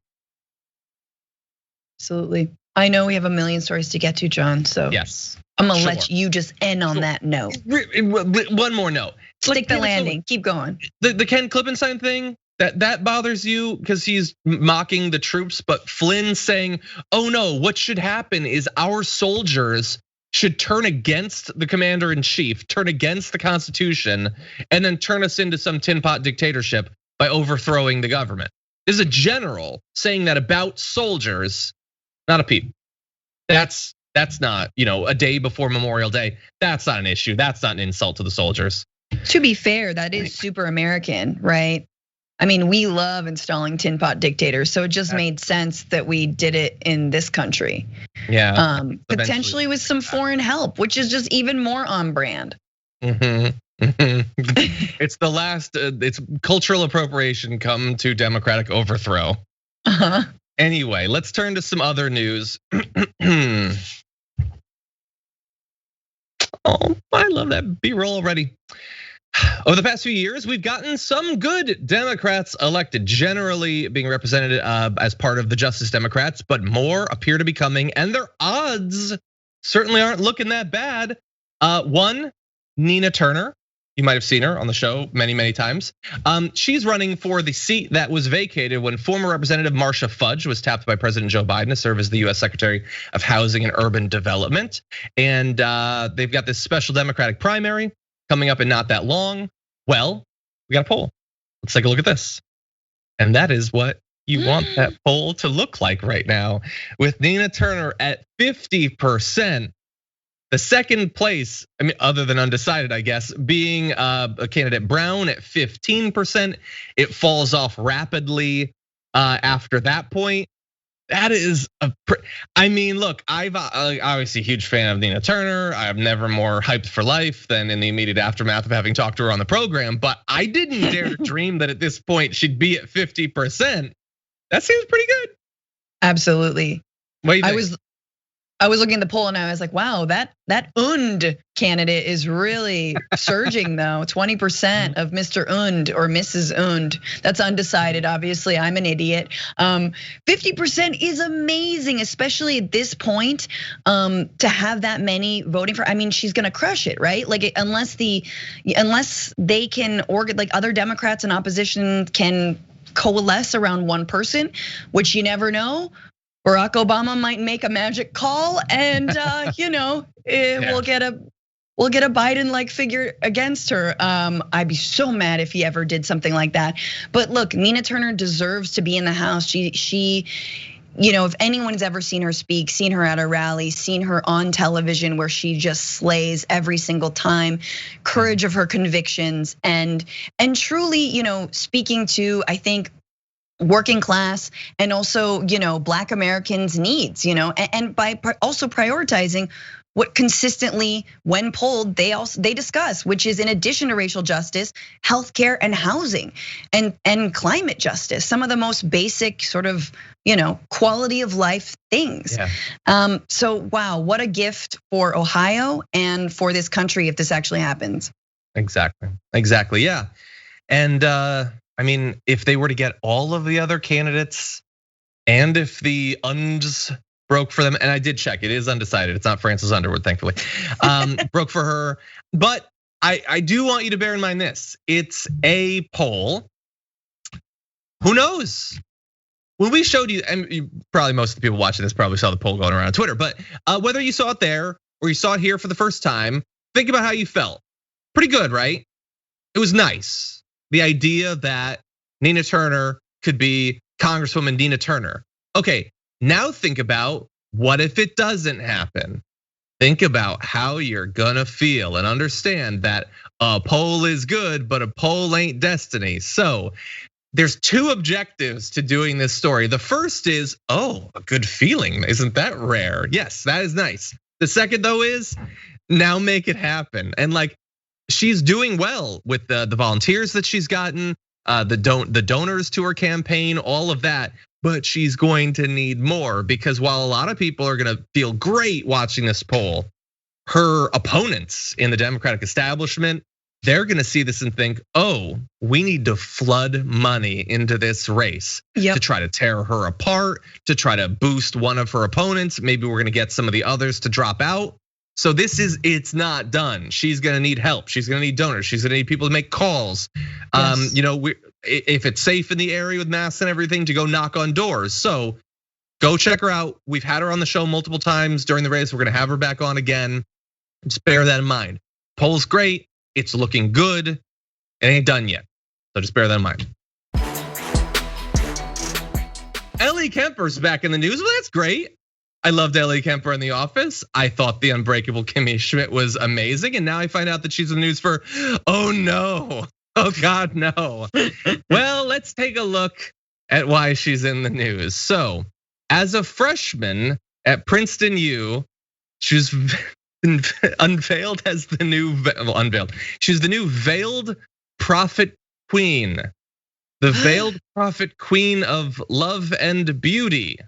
Speaker 2: Absolutely. I know we have a million stories to get to, John. So
Speaker 1: yes,
Speaker 2: I'm gonna let you just end on that note.
Speaker 1: One more note.
Speaker 2: Stick the landing. Keep going.
Speaker 1: The Ken Klippenstein thing, that bothers you because he's mocking the troops, but Flynn saying, oh no, what should happen is our soldiers should turn against the commander in chief, turn against the Constitution, and then turn us into some tin pot dictatorship by overthrowing the government. There's a general saying that about soldiers. Not a peep. That's not, a day before Memorial Day. That's not an issue. That's not an insult to the soldiers.
Speaker 2: To be fair, that is super American, right? I mean, we love installing tin pot dictators, so it just made sense that we did it in this country.
Speaker 1: Yeah.
Speaker 2: Potentially with some foreign help, which is just even more on brand.
Speaker 1: It's the last. It's cultural appropriation come to democratic overthrow. Anyway, let's turn to some other news. Oh, I love that B-roll already. Over the past few years, we've gotten some good Democrats elected, generally being represented as part of the Justice Democrats, but more appear to be coming, and their odds certainly aren't looking that bad. One, Nina Turner. You might have seen her on the show many, many times. She's running for the seat that was vacated when former Representative Marcia Fudge was tapped by President Joe Biden to serve as the US Secretary of Housing and Urban Development. And they've got this special Democratic primary coming up in not that long. Well, we got a poll. Let's take a look at this. And that is what you want that poll to look like right now, with Nina Turner at 50%. The second place, I mean, other than undecided, I guess, being a candidate Brown at 15%. It falls off rapidly after that point. That is I mean, look, I'm obviously a huge fan of Nina Turner. I'm never more hyped for life than in the immediate aftermath of having talked to her on the program. But I didn't dare to dream that at this point she'd be at 50%. That seems pretty good.
Speaker 2: Absolutely.
Speaker 1: What do you think?
Speaker 2: I was looking at the poll and I was like, wow, that Und candidate is really surging though. 20% of Mr. Und or Mrs. Und. That's undecided, obviously, I'm an idiot. 50% is amazing, especially at this point, to have that many voting for. I mean, she's gonna crush it, right? Like unless they can like other Democrats and opposition can coalesce around one person, which you never know. Barack Obama might make a magic call and we'll get a we'll get a Biden-like figure against her. I'd be so mad if he ever did something like that. But look, Nina Turner deserves to be in the House. She, if anyone's ever seen her speak, seen her at a rally, seen her on television where she just slays every single time, courage of her convictions, and truly, speaking to, I think, working class and also, Black Americans' needs, and by also prioritizing what consistently, when polled, they discuss, which is in addition to racial justice, healthcare and housing, and climate justice, some of the most basic sort of, quality of life things. Yeah. So wow, what a gift for Ohio and for this country if this actually happens.
Speaker 1: Exactly, yeah. And I mean, if they were to get all of the other candidates, and if the unds broke for them, and I did check, it is undecided. It's not Frances Underwood, thankfully. Broke for her, but I do want you to bear in mind this: it's a poll. Who knows? When we showed you, and probably most of the people watching this probably saw the poll going around on Twitter, but whether you saw it there or you saw it here for the first time, think about how you felt. Pretty good, right? It was nice. The idea that Nina Turner could be Congresswoman Nina Turner. Okay, now think about what if it doesn't happen? Think about how you're gonna feel and understand that a poll is good, but a poll ain't destiny. So there's two objectives to doing this story. The first is, a good feeling. Isn't that rare? Yes, that is nice. The second though is, now make it happen. And like, she's doing well with the volunteers that she's gotten, the donors to her campaign, all of that. But she's going to need more, because while a lot of people are gonna feel great watching this poll, her opponents in the Democratic establishment, they're gonna see this and think, we need to flood money into this race to try to tear her apart, to try to boost one of her opponents. Maybe we're gonna get some of the others to drop out. So it's not done. She's gonna need help. She's gonna need donors. She's gonna need people to make calls. Yes. If it's safe in the area with masks and everything, to go knock on doors. So go check her out. We've had her on the show multiple times during the race. We're gonna have her back on again. Just bear that in mind. Poll's great. It's looking good. It ain't done yet. So just bear that in mind. Ellie Kemper's back in the news. Well, that's great. I loved Ellie Kemper in The Office. I thought the unbreakable Kimmy Schmidt was amazing. And now I find out that she's in the news for, oh no. Oh God, no. Well, let's take a look at why she's in the news. So as a freshman at Princeton U, she's unveiled as the new, she's the new veiled prophet queen. The veiled prophet queen of love and beauty.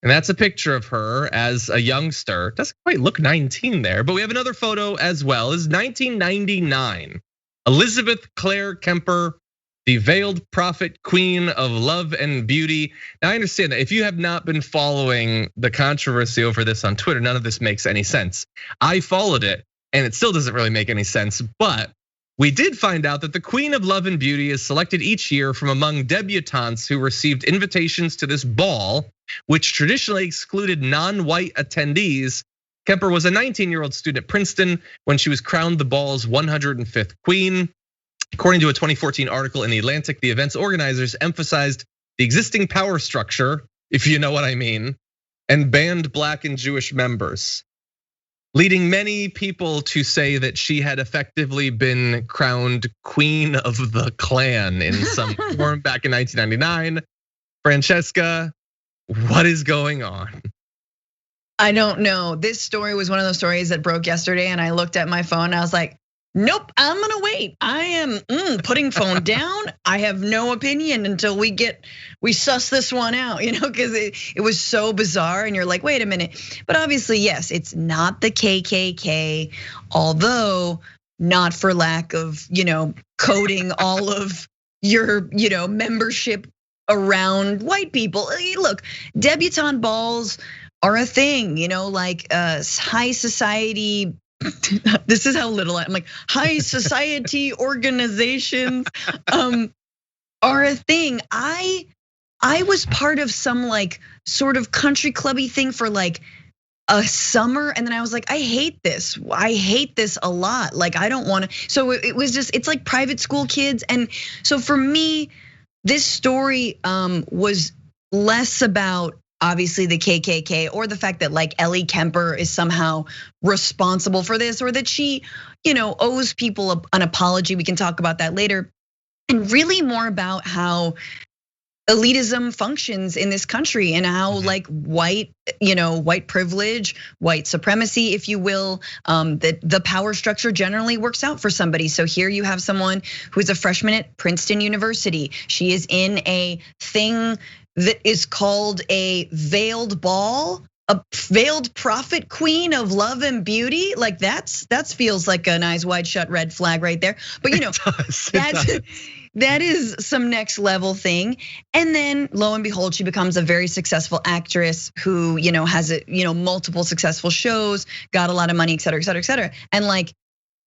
Speaker 1: And that's a picture of her as a youngster. Doesn't quite look 19 there, but we have another photo as well. It's 1999. Elizabeth Claire Kemper, the veiled prophet queen of love and beauty. Now I understand that if you have not been following the controversy over this on Twitter, none of this makes any sense. I followed it and it still doesn't really make any sense, but we did find out that the Queen of Love and Beauty is selected each year from among debutantes who received invitations to this ball, which traditionally excluded non-white attendees. Kemper was a 19-year-old student at Princeton when she was crowned the ball's 105th queen. According to a 2014 article in The Atlantic, the event's organizers emphasized the existing power structure, if you know what I mean, and banned Black and Jewish members, leading many people to say that she had effectively been crowned queen of the Klan in some form back in 1999. Francesca, what is going on?
Speaker 2: I don't know. This story was one of those stories that broke yesterday, and I looked at my phone and I was like, nope, I'm gonna wait. I am putting phone down. I have no opinion until we suss this one out, because it was so bizarre and you're like, wait a minute. But obviously, yes, it's not the KKK, although not for lack of, coding all of your, membership around white people. Look, debutante balls are a thing, like high society. This is how little I'm like, high society organizations are a thing. I was part of some like sort of country clubby thing for like a summer, and then I was like, I hate this. I hate this a lot. Like, I don't want to. So it was just, it's like private school kids. And so for me, this story was less about obviously the KKK or the fact that like Ellie Kemper is somehow responsible for this, or that she, owes people an apology. We can talk about that later. And really more about how elitism functions in this country and how like white privilege, white supremacy, if you will, that the power structure generally works out for somebody. So here you have someone who is a freshman at Princeton University. She is in a thing that is called a veiled ball, a veiled prophet queen of love and beauty. Like that feels like an eyes wide shut red flag right there. But that is some next level thing. And then lo and behold, she becomes a very successful actress who, has multiple successful shows, got a lot of money, et cetera, et cetera, et cetera. And like,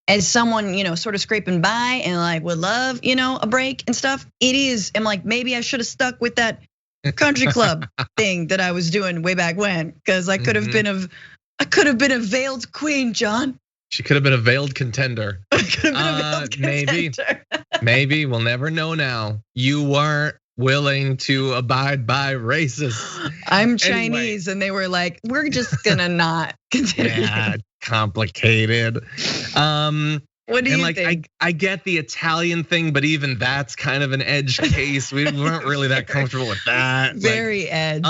Speaker 2: as someone, sort of scraping by and like would love, a break and stuff, I'm like, maybe I should have stuck with that country club thing that I was doing way back when, because I could have been a veiled queen, John.
Speaker 1: She could have been a veiled contender.
Speaker 2: Maybe.
Speaker 1: Maybe we'll never know now. You weren't willing to abide by racists.
Speaker 2: I'm Chinese, and they were like, we're just gonna not continue.
Speaker 1: Yeah, complicated.
Speaker 2: What do you think?
Speaker 1: I get the Italian thing, but even that's kind of an edge case. We weren't really that comfortable with that.
Speaker 2: Very edge.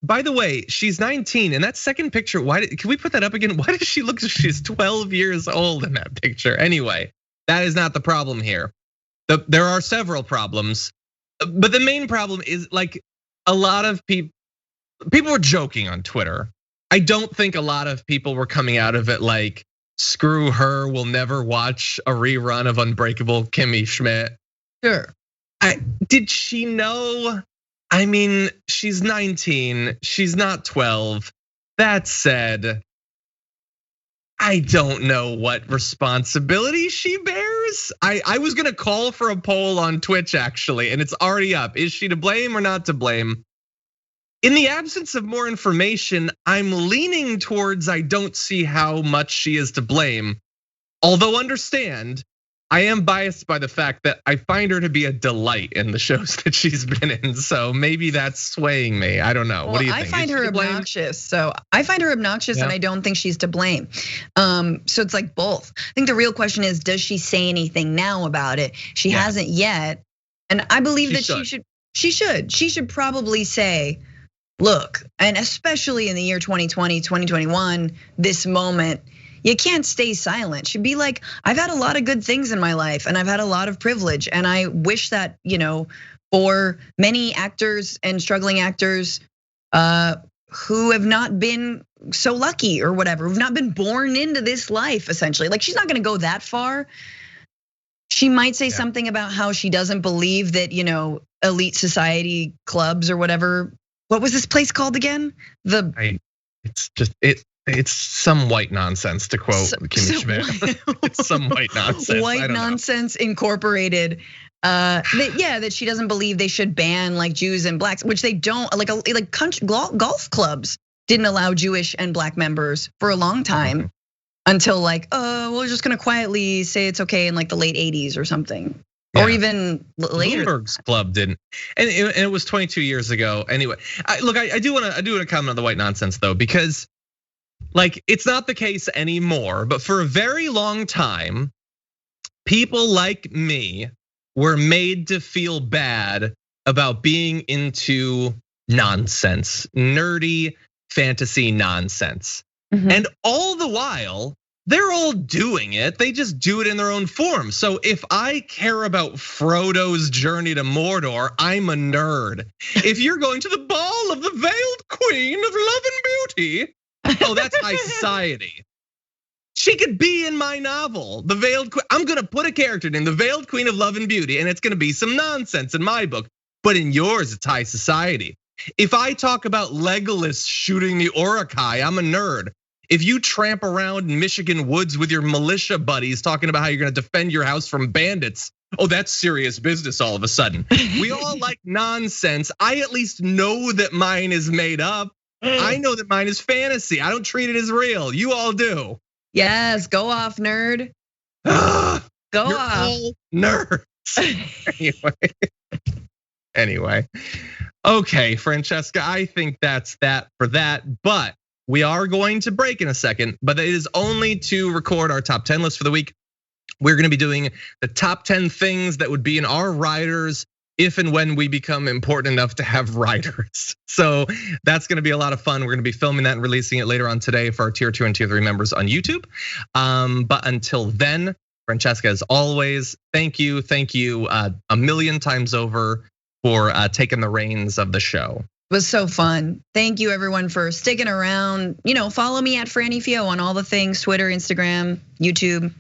Speaker 1: By the way, she's 19, and that second picture. Can we put that up again? Why does she look like she's 12 years old in that picture? Anyway, that is not the problem here. There are several problems, but the main problem is like a lot of people were joking on Twitter. I don't think a lot of people were coming out of it like, screw her, we'll never watch a rerun of Unbreakable Kimmy Schmidt.
Speaker 2: Sure.
Speaker 1: Did she know? I mean, she's 19, she's not 12. That said, I don't know what responsibility she bears. I was gonna call for a poll on Twitch actually, and it's already up. Is she to blame or not to blame? In the absence of more information, I'm leaning towards I don't see how much she is to blame. Although understand, I am biased by the fact that I find her to be a delight in the shows that she's been in. So maybe that's swaying me. I don't know.
Speaker 2: Well,
Speaker 1: what do you think?
Speaker 2: I find her obnoxious. So I find her obnoxious, and I don't think she's to blame. So it's like both. I think the real question is, does she say anything now about it? She hasn't yet. And I believe that she should probably say, look, and especially in the year 2020, 2021, this moment, you can't stay silent. She'd be like, I've had a lot of good things in my life, and I've had a lot of privilege, and I wish that, for many actors and struggling actors who have not been so lucky or whatever, who've not been born into this life, essentially. Like, she's not gonna go that far. She might say something about how she doesn't believe that, elite society clubs or whatever. What was this place called again?
Speaker 1: It's some white nonsense, to quote Kimmy Schmidt. It's some white nonsense.
Speaker 2: White nonsense incorporated. That she doesn't believe they should ban like Jews and blacks, which they don't. Like country golf clubs didn't allow Jewish and black members for a long time until like, we're just gonna quietly say it's okay in like the late 80s or something. Or even later.
Speaker 1: Bloomberg's club didn't, and it was 22 years ago. Anyway, look, I do want to comment on the white nonsense though, because like it's not the case anymore. But for a very long time, people like me were made to feel bad about being into nonsense, nerdy fantasy nonsense, and all the while, they're all doing it. They just do it in their own form. So if I care about Frodo's journey to Mordor, I'm a nerd. If you're going to the ball of the veiled queen of love and beauty, that's high society. She could be in my novel, The Veiled Queen. I'm gonna put a character named the Veiled Queen of Love and Beauty, and it's gonna be some nonsense in my book. But in yours, it's high society. If I talk about Legolas shooting the Urukai, I'm a nerd. If you tramp around in Michigan woods with your militia buddies talking about how you're gonna defend your house from bandits, that's serious business all of a sudden. We all like nonsense. I at least know that mine is made up. I know that mine is fantasy. I don't treat it as real. You all do.
Speaker 2: Yes, go off, nerd. Go
Speaker 1: You're
Speaker 2: off.
Speaker 1: all nerds. Anyway. Okay, Francesca, I think that's that for that. But we are going to break in a second, but it is only to record our top 10 list for the week. We're gonna be doing the top 10 things that would be in our riders if and when we become important enough to have riders. So that's gonna be a lot of fun. We're gonna be filming that and releasing it later on today for our tier 2 and tier 3 members on YouTube. But until then, Francesca, as always, thank you a million times over for taking the reins of the show.
Speaker 2: It was so fun. Thank you everyone for sticking around. Follow me at Franny Fio on all the things, Twitter, Instagram, YouTube,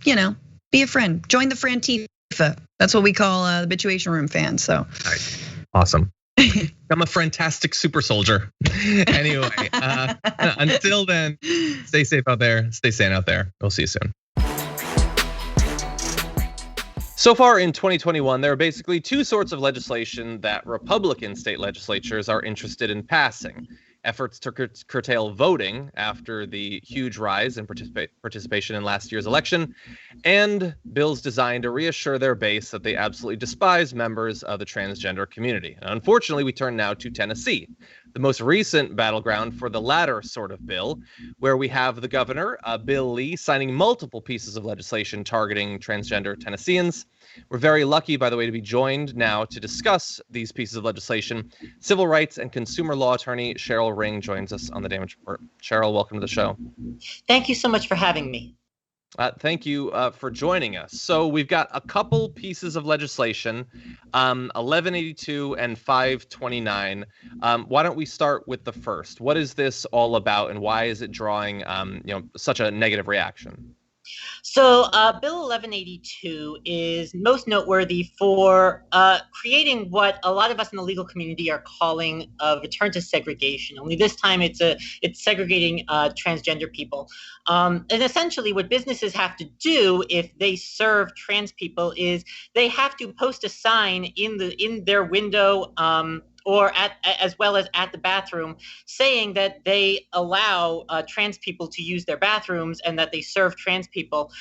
Speaker 2: be a friend. Join the Frantifa. That's what we call the Bituation Room fans. So
Speaker 1: nice. Awesome. I'm a fantastic super soldier. Anyway, until then, stay safe out there. Stay sane out there. We'll see you soon. So far in 2021, there are basically two sorts of legislation that Republican state legislatures are interested in passing. Efforts to curtail voting after the huge rise in participation in last year's election, and bills designed to reassure their base that they absolutely despise members of the transgender community. And unfortunately, we turn now to Tennessee, the most recent battleground for the latter sort of bill, where we have the governor, Bill Lee, signing multiple pieces of legislation targeting transgender Tennesseans. We're very lucky, by the way, to be joined now to discuss these pieces of legislation. Civil rights and consumer law attorney Sheryl Ring joins us on the Damage Report. Sheryl, welcome to the show.
Speaker 5: Thank you so much for having me.
Speaker 1: Thank you for joining us. So we've got a couple pieces of legislation, 1182 and 529. Why don't we start with the first? What is this all about, and why is it drawing such a negative reaction?
Speaker 5: So Bill 1182 is most noteworthy for creating what a lot of us in the legal community are calling a return to segregation. Only this time it's segregating transgender people. And essentially what businesses have to do if they serve trans people is they have to post a sign in their window or as well as at the bathroom, saying that they allow trans people to use their bathrooms and that they serve trans people.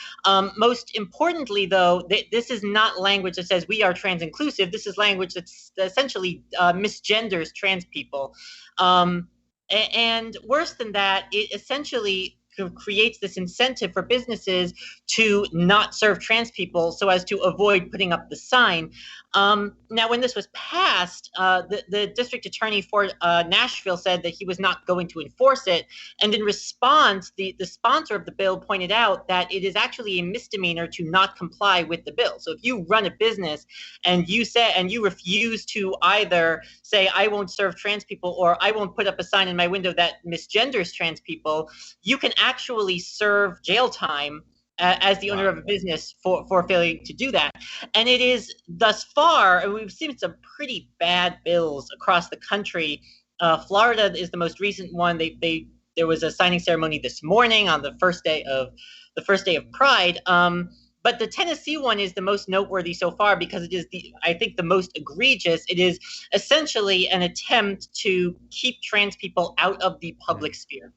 Speaker 5: Most importantly, though, this is not language that says we are trans inclusive. This is language that's essentially misgenders trans people. And worse than that, it essentially creates this incentive for businesses to not serve trans people so as to avoid putting up the sign. Now, when this was passed, the district attorney for Nashville said that he was not going to enforce it. And in response, the sponsor of the bill pointed out that it is actually a misdemeanor to not comply with the bill. So if you run a business and you refuse to either say, I won't serve trans people, or I won't put up a sign in my window that misgenders trans people, you can actually serve jail time as the owner of a business for failing to do that. And it is thus far, and we've seen some pretty bad bills across the country. Florida is the most recent one. There was a signing ceremony this morning on the first day of Pride. But the Tennessee one is the most noteworthy so far because it is I think the most egregious. It is essentially an attempt to keep trans people out of the public sphere.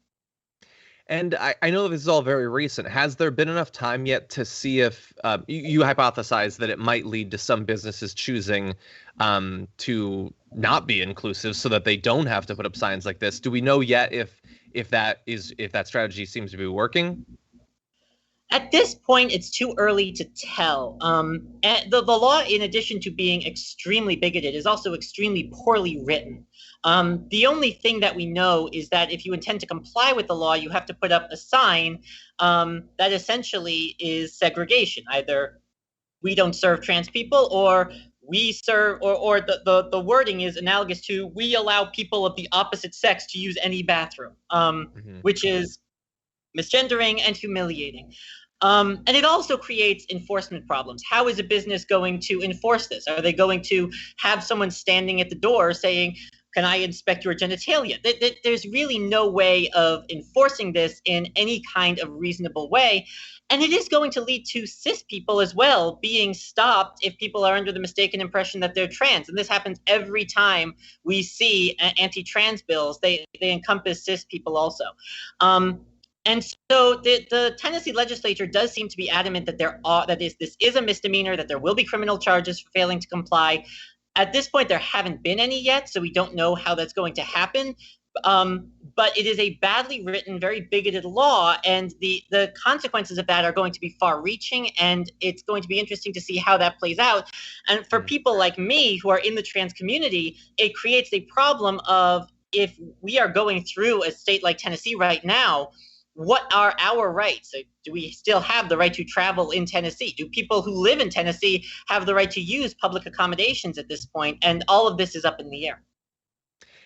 Speaker 1: And I know this is all very recent. Has there been enough time yet to see if you hypothesize that it might lead to some businesses choosing to not be inclusive so that they don't have to put up signs like this? Do we know yet if that strategy seems to be working?
Speaker 5: At this point, it's too early to tell. The law, in addition to being extremely bigoted, is also extremely poorly written. The only thing that we know is that if you intend to comply with the law, you have to put up a sign that essentially is segregation. Either we don't serve trans people, or we serve, or the wording is analogous to we allow people of the opposite sex to use any bathroom, which is misgendering and humiliating. And it also creates enforcement problems. How is a business going to enforce this? Are they going to have someone standing at the door saying, can I inspect your genitalia? There's really no way of enforcing this in any kind of reasonable way. And it is going to lead to cis people as well being stopped if people are under the mistaken impression that they're trans. And this happens every time we see anti-trans bills. They encompass cis people also. And so the Tennessee legislature does seem to be adamant that this is a misdemeanor, that there will be criminal charges for failing to comply. At this point, there haven't been any yet, so we don't know how that's going to happen. But it is a badly written, very bigoted law, and the consequences of that are going to be far-reaching, and it's going to be interesting to see how that plays out. And for people like me who are in the trans community, it creates a problem of, if we are going through a state like Tennessee right now, what are our rights? Do we still have the right to travel in Tennessee? Do people who live in Tennessee have the right to use public accommodations at this point? And all of this is up in the air.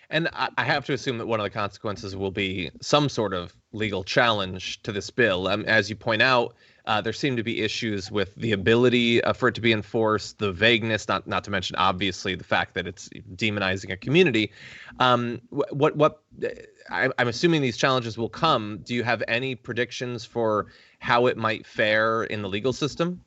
Speaker 1: And I have to assume that one of the consequences will be some sort of legal challenge to this bill. As you point out, there seem to be issues with the ability for it to be enforced, the vagueness, not to mention, obviously, the fact that it's demonizing a community. I'm assuming these challenges will come. Do you have any predictions for how it might fare in the legal system?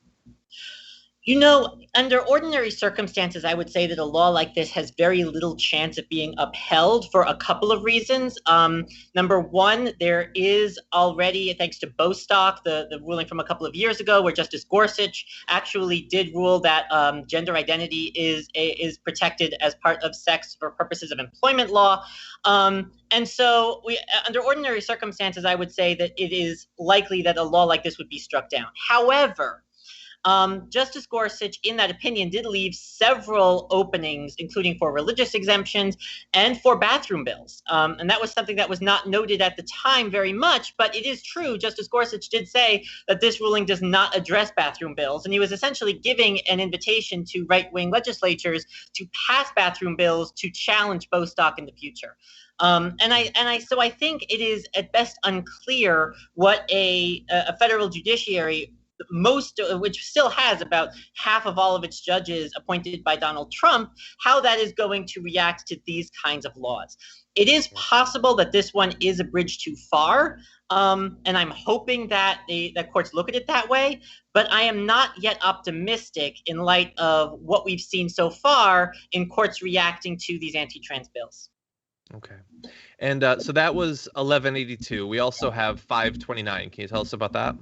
Speaker 5: You know, under ordinary circumstances, I would say that a law like this has very little chance of being upheld for a couple of reasons. Number one, there is already, thanks to Bostock, the ruling from a couple of years ago, where Justice Gorsuch actually did rule that gender identity is protected as part of sex for purposes of employment law. And so under ordinary circumstances, I would say that it is likely that a law like this would be struck down. However, Justice Gorsuch, in that opinion, did leave several openings, including for religious exemptions and for bathroom bills. And that was something that was not noted at the time very much, but it is true. Justice Gorsuch did say that this ruling does not address bathroom bills, and he was essentially giving an invitation to right-wing legislatures to pass bathroom bills to challenge Bostock in the future. So I think it is at best unclear what a federal judiciary, which still has about half of all of its judges appointed by Donald Trump, how that is going to react to these kinds of laws. It is possible that this one is a bridge too far, and I'm hoping that that courts look at it that way, but I am not yet optimistic in light of what we've seen so far in courts reacting to these anti-trans bills.
Speaker 1: Okay. And so that was 1182. We also have 529. Can you tell us about that?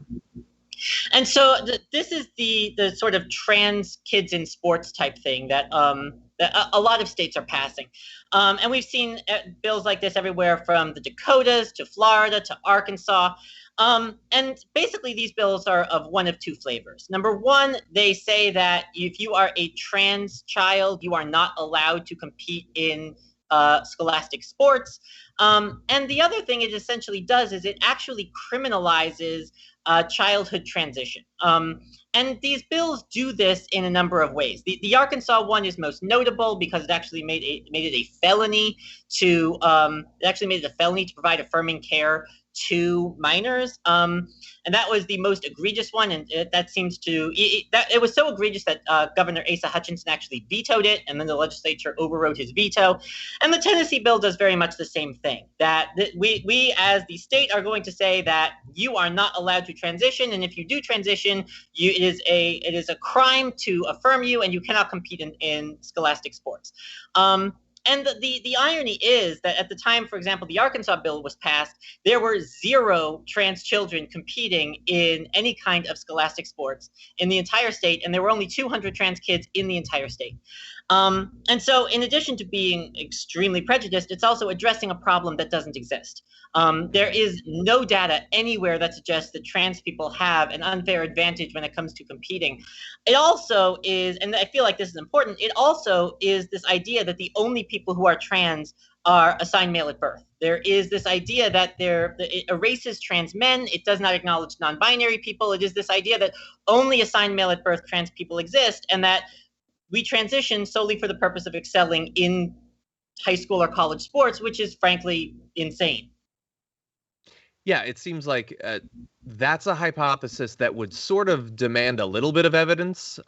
Speaker 5: And so this is the sort of trans kids in sports type thing that a lot of states are passing. And we've seen bills like this everywhere from the Dakotas to Florida to Arkansas. And basically these bills are of one of two flavors. Number one, they say that if you are a trans child, you are not allowed to compete in scholastic sports. And the other thing it essentially does is it actually criminalizes childhood transition. And these bills do this in a number of ways. The Arkansas one is most notable because it actually made it a felony to provide affirming care to minors. And that was the most egregious one, and that seems to it was so egregious that Governor Asa Hutchinson actually vetoed it, and then the legislature overrode his veto. And the Tennessee bill does very much the same thing. That we as the state are going to say that you are not allowed to transition, and if you do transition, it is a crime to affirm you, and you cannot compete in scholastic sports. And the irony is that at the time, for example, the Arkansas bill was passed, there were 0 trans children competing in any kind of scholastic sports in the entire state, and there were only 200 trans kids in the entire state. And so in addition to being extremely prejudiced, it's also addressing a problem that doesn't exist. There is no data anywhere that suggests that trans people have an unfair advantage when it comes to competing. It also is, and I feel like this is important, it also is this idea that the only people who are trans are assigned male at birth. There is this idea that it erases trans men. It does not acknowledge non-binary people. It is this idea that only assigned male at birth trans people exist, and that we transition solely for the purpose of excelling in high school or college sports, which is frankly insane.
Speaker 1: Yeah, it seems like that's a hypothesis that would sort of demand a little bit of evidence,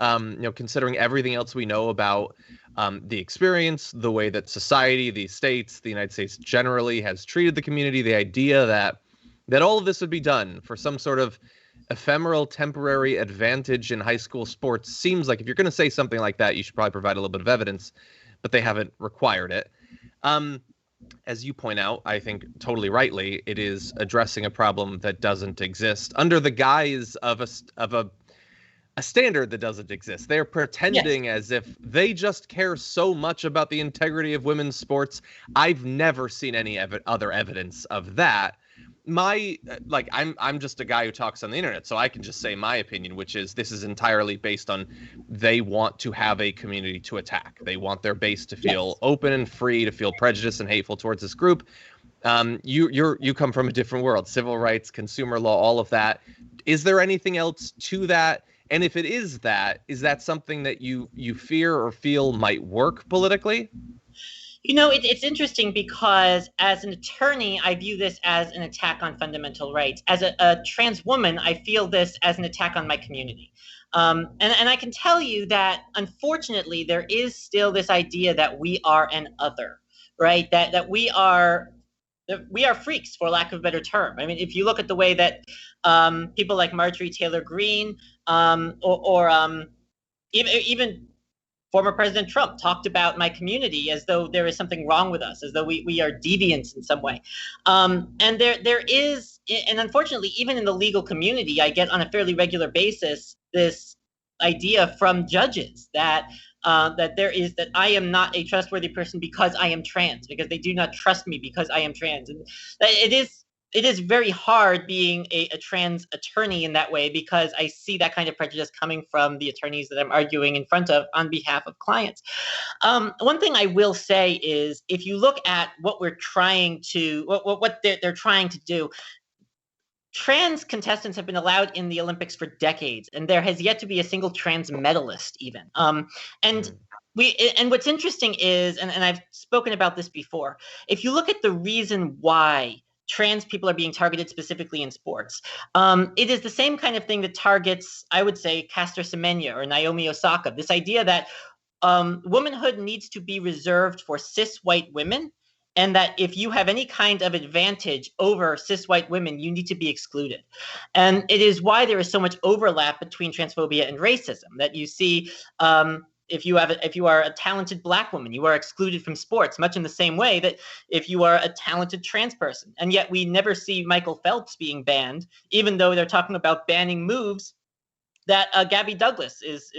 Speaker 1: considering everything else we know about the experience, the way that society, the states, the United States generally has treated the community, the idea that all of this would be done for some sort of ephemeral, temporary advantage in high school sports seems like if you're going to say something like that, you should probably provide a little bit of evidence, but they haven't required it. As you point out, I think totally rightly, it is addressing a problem that doesn't exist under the guise of a standard that doesn't exist. They're pretending as if they just care so much about the integrity of women's sports. I've never seen any other evidence of that. I'm just a guy who talks on the internet, so I can just say my opinion, which is this is entirely based on they want to have a community to attack. They want their base to feel open and free, to feel prejudiced and hateful towards this group. You come from a different world, civil rights, consumer law, all of that. Is there anything else to that? And if it is that something that you fear or feel might work politically?
Speaker 5: It's interesting because as an attorney, I view this as an attack on fundamental rights. As a trans woman, I feel this as an attack on my community. And I can tell you that, unfortunately, there is still this idea that we are an other, right? That we are freaks, for lack of a better term. I mean, if you look at the way that people like Marjorie Taylor Greene or even former President Trump talked about my community as though there is something wrong with us, as though we are deviants in some way. And there is, and unfortunately, even in the legal community, I get on a fairly regular basis this idea from judges that that I am not a trustworthy person because I am trans, because they do not trust me because I am trans. And it is very hard being a trans attorney in that way, because I see that kind of prejudice coming from the attorneys that I'm arguing in front of on behalf of clients. One thing I will say is, if you look at what we're trying to, what they're trying to do, trans contestants have been allowed in the Olympics for decades, and there has yet to be a single trans medalist even. And what's interesting is, and I've spoken about this before, if you look at the reason why trans people are being targeted specifically in sports, it is the same kind of thing that targets, I would say, Caster Semenya or Naomi Osaka. This idea that womanhood needs to be reserved for cis white women, and that if you have any kind of advantage over cis white women, you need to be excluded. And it is why there is so much overlap between transphobia and racism, that you see if you are a talented Black woman, you are excluded from sports, much in the same way that if you are a talented trans person. And yet we never see Michael Phelps being banned, even though they're talking about banning moves that Gabby Douglas is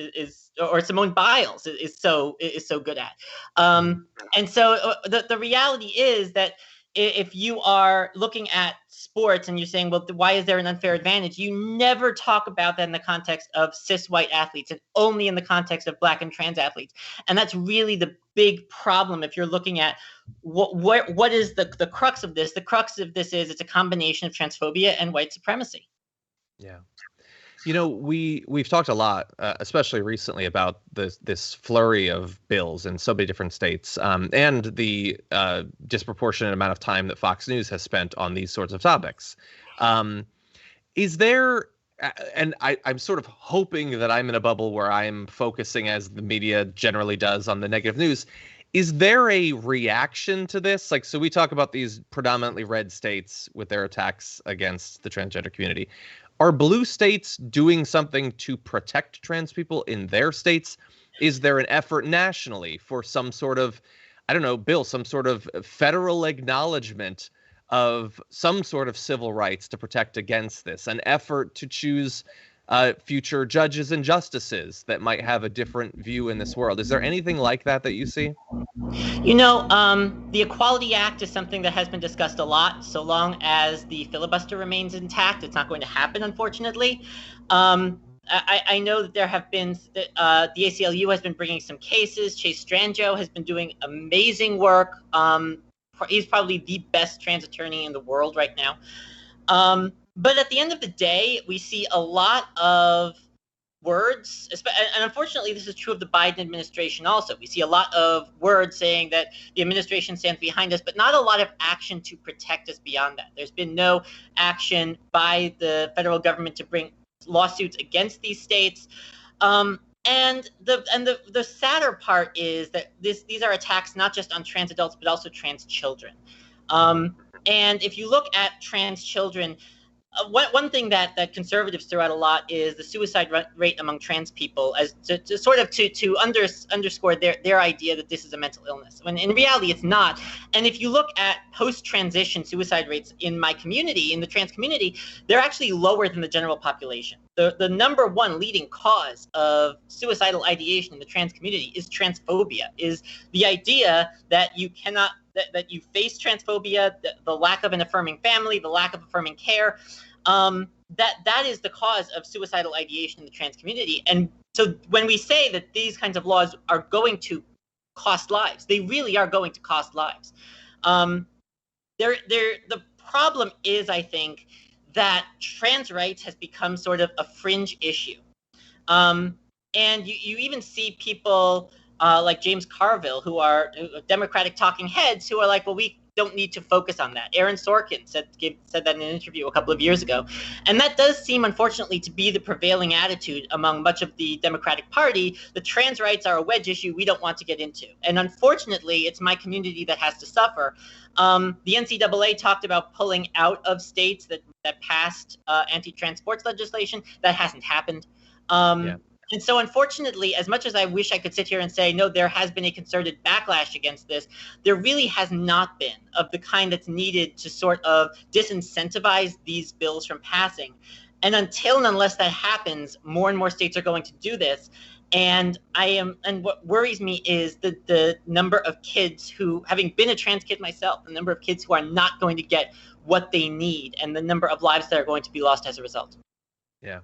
Speaker 5: or Simone Biles is so good at. And so the reality is that if you are looking at sports and you're saying, well, why is there an unfair advantage? You never talk about that in the context of cis white athletes, and only in the context of Black and trans athletes. And that's really the big problem if you're looking at what is the crux of this. The crux of this is it's a combination of transphobia and white supremacy.
Speaker 1: Yeah. We've talked a lot, especially recently, about this flurry of bills in so many different states, and the disproportionate amount of time that Fox News has spent on these sorts of topics. Is there, and I'm sort of hoping that I'm in a bubble where I'm focusing, as the media generally does, on the negative news. Is there a reaction to this? So we talk about these predominantly red states with their attacks against the transgender community. Are blue states doing something to protect trans people in their states? Is there an effort nationally for some sort of, bill, some sort of federal acknowledgement of some sort of civil rights to protect against this? An effort to choose future judges and justices that might have a different view in this world? Is there anything like that you see?
Speaker 5: The Equality Act is something that has been discussed a lot. So long as the filibuster remains intact, it's not going to happen, unfortunately. I know that there have been, the ACLU has been bringing some cases. Chase Strangeau has been doing amazing work. He's probably the best trans attorney in the world right now. But at the end of the day, we see a lot of words, and unfortunately this is true of the Biden administration also. We see a lot of words saying that the administration stands behind us, but not a lot of action to protect us beyond that. There's been no action by the federal government to bring lawsuits against these states. And And the sadder part is that these are attacks not just on trans adults but also trans children. And if you look at trans children, one thing that conservatives throw out a lot is the suicide rate among trans people, as to underscore their idea that this is a mental illness, when in reality it's not. And if you look at post-transition suicide rates in my community, in the trans community, they're actually lower than the general population. The number one leading cause of suicidal ideation in the trans community is transphobia, is the idea that you cannot, that you face transphobia, the lack of an affirming family, the lack of affirming care. That is the cause of suicidal ideation in the trans community. And so when we say that these kinds of laws are going to cost lives, they really are going to cost lives. The problem is, I think, that trans rights has become sort of a fringe issue. And you even see people like James Carville, who are Democratic talking heads, who are like, well, we don't need to focus on that. Aaron Sorkin said that in an interview a couple of years ago. And that does seem, unfortunately, to be the prevailing attitude among much of the Democratic Party. The trans rights are a wedge issue we don't want to get into. And unfortunately, it's my community that has to suffer. The NCAA talked about pulling out of states that passed anti-trans sports legislation. That hasn't happened. And so, unfortunately, as much as I wish I could sit here and say, no, there has been a concerted backlash against this, there really has not been, of the kind that's needed to sort of disincentivize these bills from passing. And until and unless that happens, more and more states are going to do this. And what worries me is the number of kids who, having been a trans kid myself, the number of kids who are not going to get what they need, and the number of lives that are going to be lost as a result.
Speaker 1: Yeah.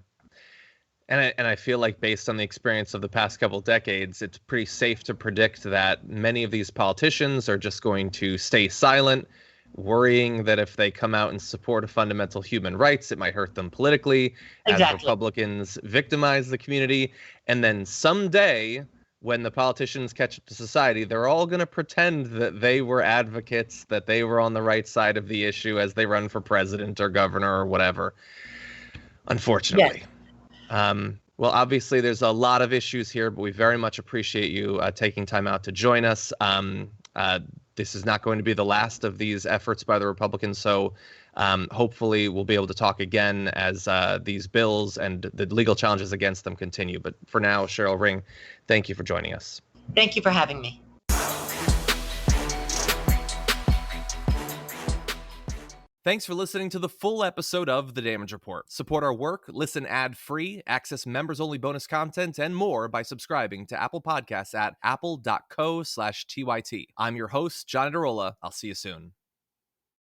Speaker 1: And I feel like, based on the experience of the past couple decades, it's pretty safe to predict that many of these politicians are just going to stay silent, worrying that if they come out and support fundamental human rights, it might hurt them politically.
Speaker 5: Exactly.
Speaker 1: As Republicans victimize the community. And then someday, when the politicians catch up to society, they're all going to pretend that they were advocates, that they were on the right side of the issue as they run for president or governor or whatever. Unfortunately.
Speaker 5: Yes.
Speaker 1: Well, obviously, there's a lot of issues here, but we very much appreciate you taking time out to join us. This is not going to be the last of these efforts by the Republicans, so hopefully we'll be able to talk again as these bills and the legal challenges against them continue. But for now, Sheryl Ring, thank you for joining us.
Speaker 5: Thank you for having me.
Speaker 1: Thanks for listening to the full episode of The Damage Report. Support our work, listen ad-free, access members-only bonus content, and more by subscribing to Apple Podcasts at apple.co/TYT. I'm your host, John Adarola. I'll see you soon.